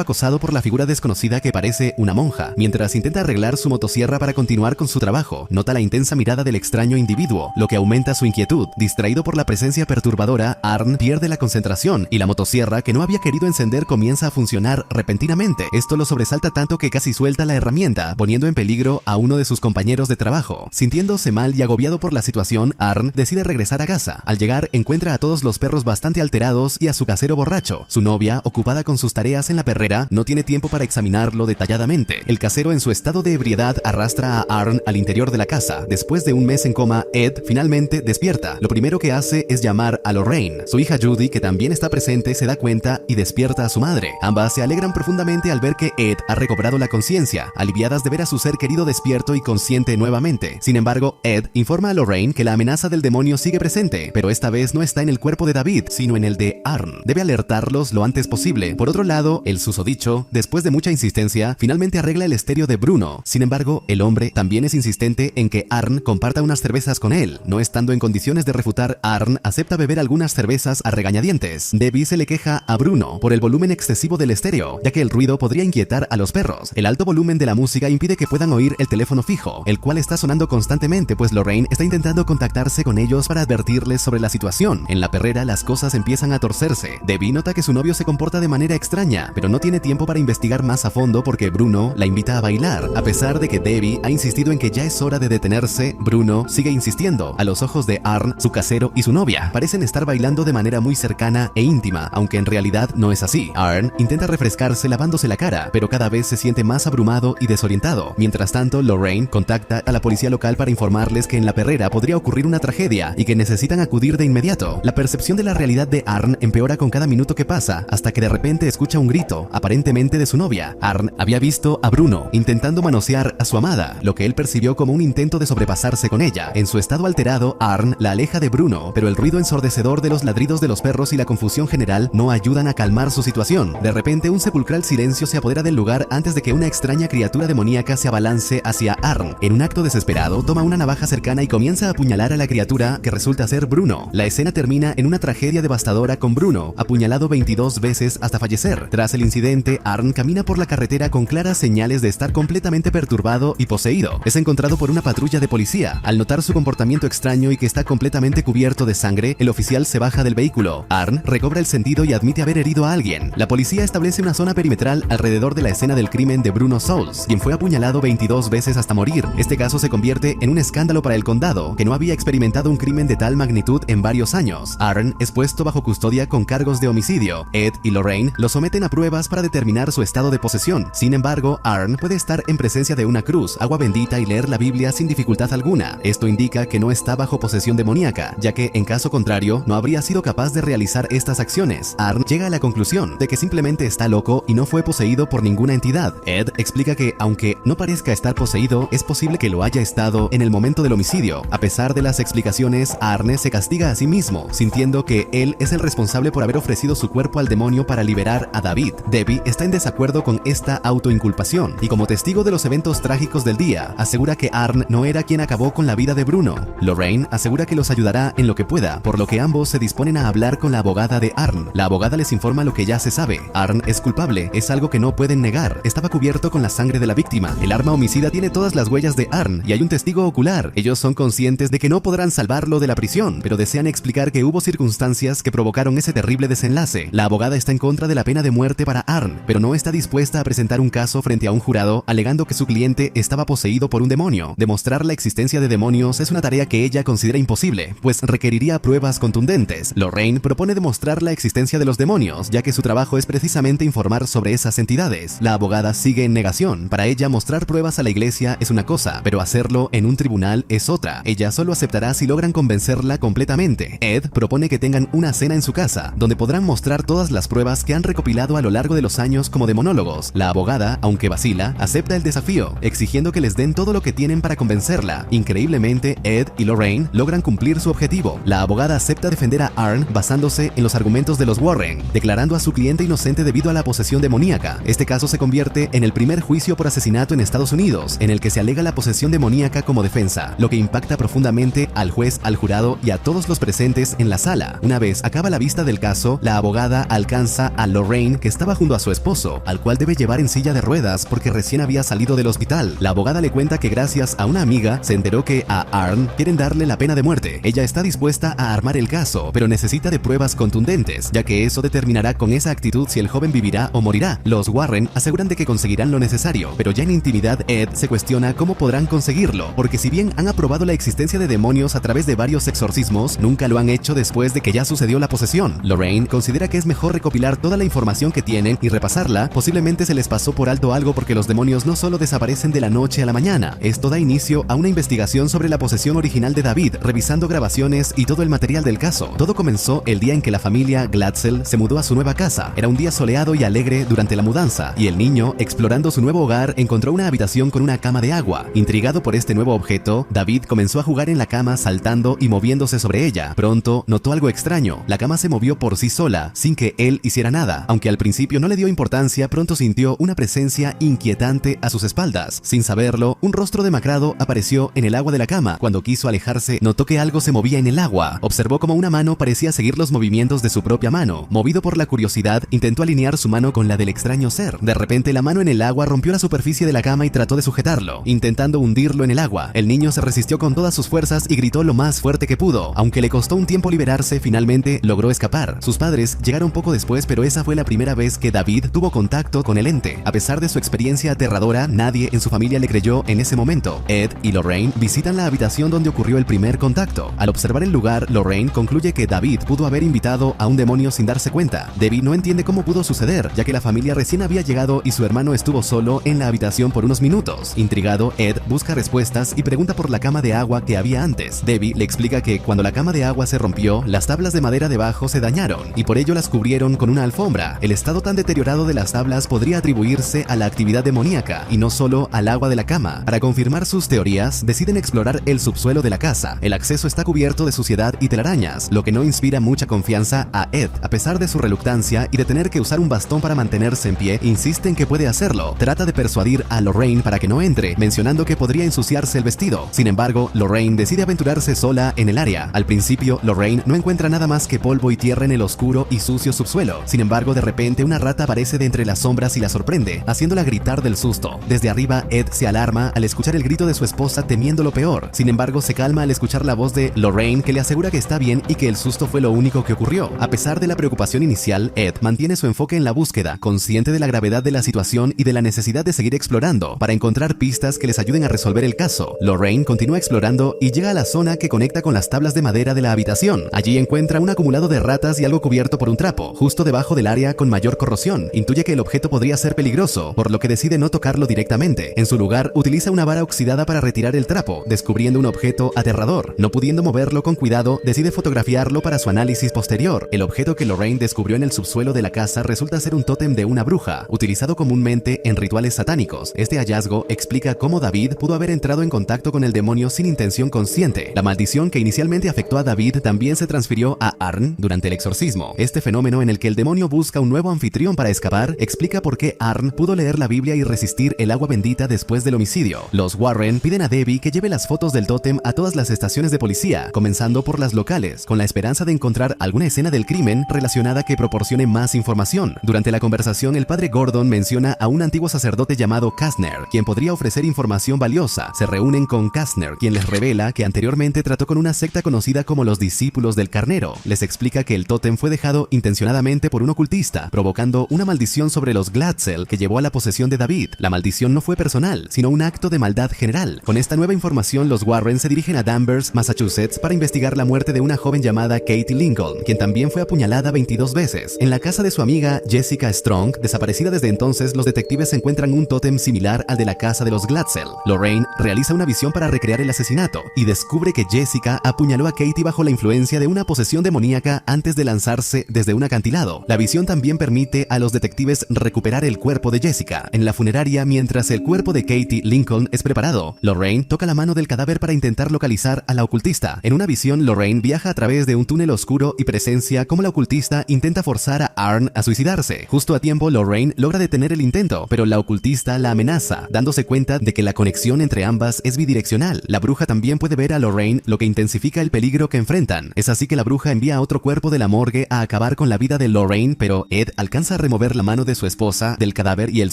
acosado por la figura desconocida que parece una monja. Mientras intenta arreglar su motosierra para continuar con su trabajo, nota la intensa mirada del extraño individuo, lo que aumenta su inquietud. Distraído por la presencia perturbadora, Arn pierde la concentración y la motosierra que no había querido encender comienza a funcionar repentinamente. Esto lo sobresalta tanto que casi suelta la herramienta, poniendo en peligro a uno de sus compañeros de trabajo. Sintiéndose mal y agobiado por la situación, Arn decide regresar a casa. Al llegar, encuentra a todos los perros bastante alterados y a su casero borracho. Su novia, ocupada con sus tareas en la perrera, no tiene tiempo para examinarlo detalladamente. El casero, en su estado de ebriedad, arrastra a Arn al interior de la casa. Después de un mes en coma, Ed finalmente despierta. Lo primero que hace es llamar a Lorraine. Su hija Judy, que también está presente, se da cuenta y despierta a su madre. Ambas se alegran profundamente al ver que Ed ha recobrado la conciencia, aliviadas de ver a su ser querido despierto y consciente nuevamente. Sin embargo, Ed informa a Lorraine que la amenaza del demonio sigue presente, pero esta vez no está en el cuerpo de David, sino en el de Arn. Debe alertarlos lo antes posible. Por otro lado, el susodicho, después de mucha insistencia, finalmente arregla el estéreo de Bruno. Sin embargo, el hombre también es insistente en que Arn comparta unas cervezas con él. No estando en condiciones de refutar, Arn acepta beber algunas cervezas a regañadientes. Debbie se le queja a Bruno por el volumen excesivo del estéreo, ya que el ruido podría inquietar a los perros. El alto volumen de la música impide que puedan oír el teléfono fijo, el cual está sonando constantemente, pues Lorraine está intentando contactarse con ellos para advertirles sobre la situación. En la perrera, las cosas empiezan a torcerse. Debbie nota que su novio se comporta de manera extraña, pero no tiene tiempo para investigar más a fondo porque Bruno la invita a bailar. A pesar de que Debbie ha insistido en que ya es hora de detenerse, Bruno sigue insistiendo. A los ojos de Arn, su casero y su novia parecen estar bailando de manera muy cercana e íntima, aunque en realidad no es así. Arn intenta refrescarse lavándose la cara, pero cada vez se siente más abrumado y desorientado. Mientras tanto, Lorraine contacta a la policía local para informarles que en la perrera podría ocurrir una tragedia y que necesitan acudir de inmediato. La percepción de la realidad de Arn empeora con cada minuto que pasa. casa hasta que de repente escucha un grito, aparentemente de su novia. Arn había visto a Bruno intentando manosear a su amada, lo que él percibió como un intento de sobrepasarse con ella. En su estado alterado, Arn la aleja de Bruno, pero el ruido ensordecedor de los ladridos de los perros y la confusión general no ayudan a calmar su situación. De repente, un sepulcral silencio se apodera del lugar antes de que una extraña criatura demoníaca se abalance hacia Arn. En un acto desesperado, toma una navaja cercana y comienza a apuñalar a la criatura que resulta ser Bruno. La escena termina en una tragedia devastadora con Bruno apuñalado 22 veces hasta fallecer. Tras el incidente, Arn camina por la carretera con claras señales de estar completamente perturbado y poseído. Es encontrado por una patrulla de policía. Al notar su comportamiento extraño y que está completamente cubierto de sangre, el oficial se baja del vehículo. Arn recobra el sentido y admite haber herido a alguien. La policía establece una zona perimetral alrededor de la escena del crimen de Bruno Souls, quien fue apuñalado 22 veces hasta morir. Este caso se convierte en un escándalo para el condado, que no había experimentado un crimen de tal magnitud en varios años. Arn es puesto bajo custodia con cargos de homicidio. Ed y Lorraine lo someten a pruebas para determinar su estado de posesión. Sin embargo, Arn puede estar en presencia de una cruz, agua bendita y leer la Biblia sin dificultad alguna. Esto indica que no está bajo posesión demoníaca, ya que en caso contrario no habría sido capaz de realizar estas acciones. Arn llega a la conclusión de que simplemente está loco y no fue poseído por ninguna entidad. Ed explica que aunque no parezca estar poseído, es posible que lo haya estado en el momento del homicidio. A pesar de las explicaciones, Arn se castiga a sí mismo, sintiendo que él es el responsable por haber ofrecido su cuerpo al demonio para liberar a David. Debbie está en desacuerdo con esta autoinculpación y, como testigo de los eventos trágicos del día, asegura que Arn no era quien acabó con la vida de Bruno. Lorraine asegura que los ayudará en lo que pueda, por lo que ambos se disponen a hablar con la abogada de Arn. La abogada les informa lo que ya se sabe. Arn es culpable, es algo que no pueden negar. Estaba cubierto con la sangre de la víctima. El arma homicida tiene todas las huellas de Arn y hay un testigo ocular. Ellos son conscientes de que no podrán salvarlo de la prisión, pero desean explicar que hubo circunstancias que provocaron ese terrible desenlace. La abogada está en contra de la pena de muerte para Arn, pero no está dispuesta a presentar un caso frente a un jurado, alegando que su cliente estaba poseído por un demonio. Demostrar la existencia de demonios es una tarea que ella considera imposible, pues requeriría pruebas contundentes. Lorraine propone demostrar la existencia de los demonios, ya que su trabajo es precisamente informar sobre esas entidades. La abogada sigue en negación. Para ella, mostrar pruebas a la iglesia es una cosa, pero hacerlo en un tribunal es otra. Ella solo aceptará si logran convencerla completamente. Ed propone que tengan una cena en su casa, donde podrán mostrar todas las pruebas que han recopilado a lo largo de los años como demonólogos. La abogada, aunque vacila, acepta el desafío, exigiendo que les den todo lo que tienen para convencerla. Increíblemente, Ed y Lorraine logran cumplir su objetivo. La abogada acepta defender a Arn basándose en los argumentos de los Warren, declarando a su cliente inocente debido a la posesión demoníaca. Este caso se convierte en el primer juicio por asesinato en Estados Unidos, en el que se alega la posesión demoníaca como defensa, lo que impacta profundamente al juez, al jurado y a todos los presentes en la sala. Una vez acaba la vista del caso, la abogada alcanza a Lorraine, que estaba junto a su esposo, al cual debe llevar en silla de ruedas porque recién había salido del hospital. La abogada le cuenta que gracias a una amiga se enteró que a Arn quieren darle la pena de muerte. Ella está dispuesta a armar el caso, pero necesita de pruebas contundentes, ya que eso determinará con esa actitud si el joven vivirá o morirá. Los Warren aseguran de que conseguirán lo necesario, pero ya en intimidad Ed se cuestiona cómo podrán conseguirlo, porque si bien han aprobado la existencia de demonios a través de varios exorcismos, nunca lo han hecho después de que ya sucedió la posesión. Lorraine considera que es mejor recopilar toda la información que tienen y repasarla. Posiblemente se les pasó por alto algo porque los demonios no solo desaparecen de la noche a la mañana. Esto da inicio a una investigación sobre la posesión original de David, revisando grabaciones y todo el material del caso. Todo comenzó el día en que la familia Glatzel se mudó a su nueva casa. Era un día soleado y alegre durante la mudanza, y el niño, explorando su nuevo hogar, encontró una habitación con una cama de agua. Intrigado por este nuevo objeto, David comenzó a jugar en la cama saltando y moviéndose sobre ella. Pronto notó algo extraño. La cama se movió por sí sola, sin que él hiciera nada. Aunque al principio no le dio importancia, pronto sintió una presencia inquietante a sus espaldas. Sin saberlo, un rostro demacrado apareció en el agua de la cama. Cuando quiso alejarse, notó que algo se movía en el agua. Observó como una mano parecía seguir los movimientos de su propia mano. Movido por la curiosidad, intentó alinear su mano con la del extraño ser. De repente, la mano en el agua rompió la superficie de la cama y trató de sujetarlo, intentando hundirlo en el agua. El niño se resistió con todas sus fuerzas y gritó lo más fuerte que pudo. Aunque le costó un tiempo liberarse, finalmente logró escapar. Sus padres llegaron poco después, pero esa fue la primera vez que David tuvo contacto con el ente. A pesar de su experiencia aterradora, nadie en su familia le creyó en ese momento. Ed y Lorraine visitan la habitación donde ocurrió el primer contacto. Al observar el lugar, Lorraine concluye que David pudo haber invitado a un demonio sin darse cuenta. Debbie no entiende cómo pudo suceder, ya que la familia recién había llegado y su hermano estuvo solo en la habitación por unos minutos. Intrigado, Ed busca respuestas y pregunta por la cama de agua que había antes. Debbie le explica que cuando la cama de agua se rompió, las tablas de madera debajo se dañaron y por ello las cubrieron con una alfombra. El estado tan deteriorado de las tablas podría atribuirse a la actividad demoníaca y no solo al agua de la cama. Para confirmar sus teorías, deciden explorar el subsuelo de la casa. El acceso está cubierto de suciedad y telarañas, lo que no inspira mucha confianza a Ed. A pesar de su reluctancia y de tener que usar un bastón para mantenerse en pie, insiste en que puede hacerlo. Trata de persuadir a Lorraine para que no entre, mencionando que podría ensuciarse el vestido. Sin embargo, Lorraine decide aventurarse sola en el área. Al principio, Lorraine no encuentra nada más que polvo y tierra en el oscuro y sucio subsuelo. Sin embargo, de repente una rata aparece de entre las sombras y la sorprende, haciéndola gritar del susto. Desde arriba, Ed se alarma al escuchar el grito de su esposa temiendo lo peor. Sin embargo, se calma al escuchar la voz de Lorraine que le asegura que está bien y que el susto fue lo único que ocurrió. A pesar de la preocupación inicial, Ed mantiene su enfoque en la búsqueda, consciente de la gravedad de la situación y de la necesidad de seguir explorando para encontrar pistas que les ayuden a resolver el caso. Lorraine continúa explorando y llega a la zona que conecta con las tablas de madera de la habitación. Allí encuentra un acumulado de ratas y algo cubierto por un trapo, justo debajo del área con mayor corrosión. Intuye que el objeto podría ser peligroso, por lo que decide no tocarlo directamente. En su lugar, utiliza una vara oxidada para retirar el trapo, descubriendo un objeto aterrador. No pudiendo moverlo con cuidado, decide fotografiarlo para su análisis posterior. El objeto que Lorraine descubrió en el subsuelo de la casa resulta ser un tótem de una bruja, utilizado comúnmente en rituales satánicos. Este hallazgo explica cómo David pudo haber entrado en contacto con el demonio sin intención consciente. La maldición que inicialmente afectó a David también se transfirió a Arn durante el exorcismo. Este fenómeno en el que el demonio busca un nuevo anfitrión para escapar explica por qué Arn pudo leer la Biblia y resistir el agua bendita después del homicidio. Los Warren piden a Debbie que lleve las fotos del tótem a todas las estaciones de policía, comenzando por las locales, con la esperanza de encontrar alguna escena del crimen relacionada que proporcione más información. Durante la conversación, el padre Gordon menciona a un antiguo sacerdote llamado Kastner, quien podría ofrecer información valiosa. Se reúnen con Kastner, quien les revela que anteriormente trató con una secta conocida como los Discípulos del Carnero. Les explica que el tótem fue dejado intencionadamente por un ocultista, provocando una maldición sobre los Glatzel que llevó a la posesión de David. La maldición no fue personal, sino un acto de maldad general. Con esta nueva información, los Warren se dirigen a Danvers, Massachusetts, para investigar la muerte de una joven llamada Katie Lincoln, quien también fue apuñalada 22 veces. En la casa de su amiga Jessica Strong, desaparecida desde entonces, los detectives encuentran un tótem similar al de la casa de los Glatzel. Lorraine realiza una visión para recrear el asesinato y descubre que Jessica apuñaló a Katie bajo la influencia de una posesión demoníaca antes de lanzarse desde un acantilado. La visión también permite a los detectives recuperar el cuerpo de Jessica. En la funeraria, mientras el cuerpo de Katie Lincoln es preparado, Lorraine toca la mano del cadáver para intentar localizar a la ocultista. En una visión, Lorraine viaja a través de un túnel oscuro y presencia cómo la ocultista intenta forzar a Arn a suicidarse. Justo a tiempo, Lorraine logra detener el intento, pero la ocultista la amenaza, dándose cuenta de que la conexión entre ambas es bidireccional. La bruja también puede ver a Lorraine, lo que intensifica el peligro que enfrentan. Es así que la bruja envía a otro cuerpo de la morgue a acabar con la vida de Lorraine, pero Ed alcanza a remover la mano de su esposa del cadáver y el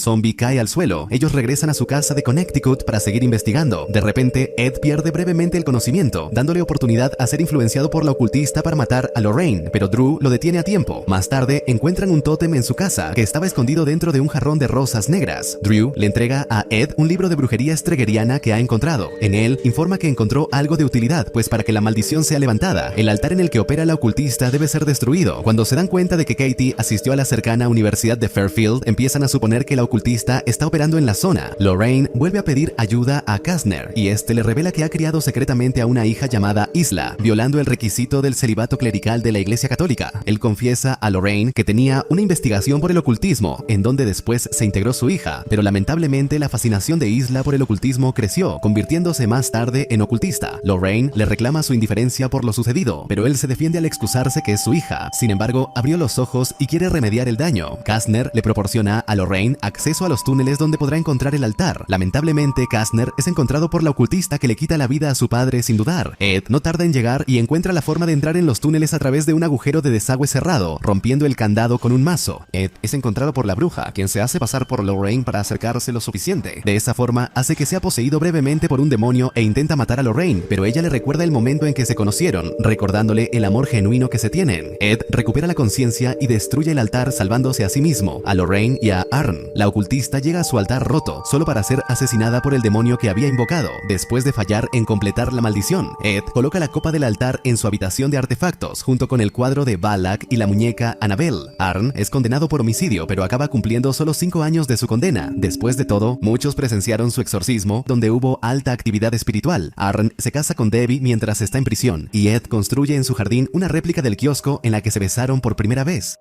zombie cae al suelo. Ellos regresan a su casa de Connecticut para seguir investigando. De repente, Ed pierde brevemente el conocimiento, dándole oportunidad a ser influenciado por la ocultista para matar a Lorraine, pero Drew lo detiene a tiempo. Más tarde, encuentran un tótem en su casa que estaba escondido dentro de un jarrón de rosas negras. Drew le entrega a Ed un libro de brujería streggeriana que ha encontrado. En él, informa que encontró algo de utilidad, pues para que la maldición sea levantada, el altar en el que opera la ocultista debe ser destruido. Cuando se dan cuenta de que Katie asistió a la cercana Universidad de Fairfield, empiezan a suponer que la ocultista está operando en la zona. Lorraine vuelve a pedir ayuda a Kastner, y este le revela que ha criado secretamente a una hija llamada Isla, violando el requisito del celibato clerical de la Iglesia Católica. Él confiesa a Lorraine que tenía una investigación por el ocultismo, en donde después se integró su hija, pero lamentablemente la fascinación de Isla por el ocultismo creció, convirtiéndose más tarde en ocultista. Lorraine le reclama su indiferencia por lo sucedido, pero él se defiende al excusarse que es su hija. Sin embargo, abrió los ojos y quiere remediar el daño. Kastner le proporciona a Lorraine acceso a los túneles donde podrá encontrar el altar. Lamentablemente, Kastner es encontrado por la ocultista que le quita la vida a su padre sin dudar. Ed no tarda en llegar y encuentra la forma de entrar en los túneles a través de un agujero de desagüe cerrado, rompiendo el candado con un mazo. Ed es encontrado por la bruja, quien se hace pasar por Lorraine para acercarse lo suficiente. De esa forma, hace que sea poseído brevemente por un demonio e intenta matar a Lorraine, pero ella le recuerda el momento en que se conocieron, recordándole el amor genuino que se tienen. Ed recupera la conciencia y destruye el altar, salvándose a sí mismo, a Lorraine y a Arn. La ocultista llega a su altar roto, solo para ser asesinada por el demonio que había invocado. Después de fallar en completar la maldición, Ed coloca la copa del altar en su habitación de artefactos, junto con el cuadro de Balak y la muñeca Annabelle. Arn es condenado por homicidio, pero acaba cumpliendo solo 5 años de su condena. Después de todo, muchos presenciaron su exorcismo, donde hubo alta actividad espiritual. Arn se casa con Debbie mientras está en prisión, y Ed construye en su jardín una réplica del kiosco en la que se besaron por primera vez.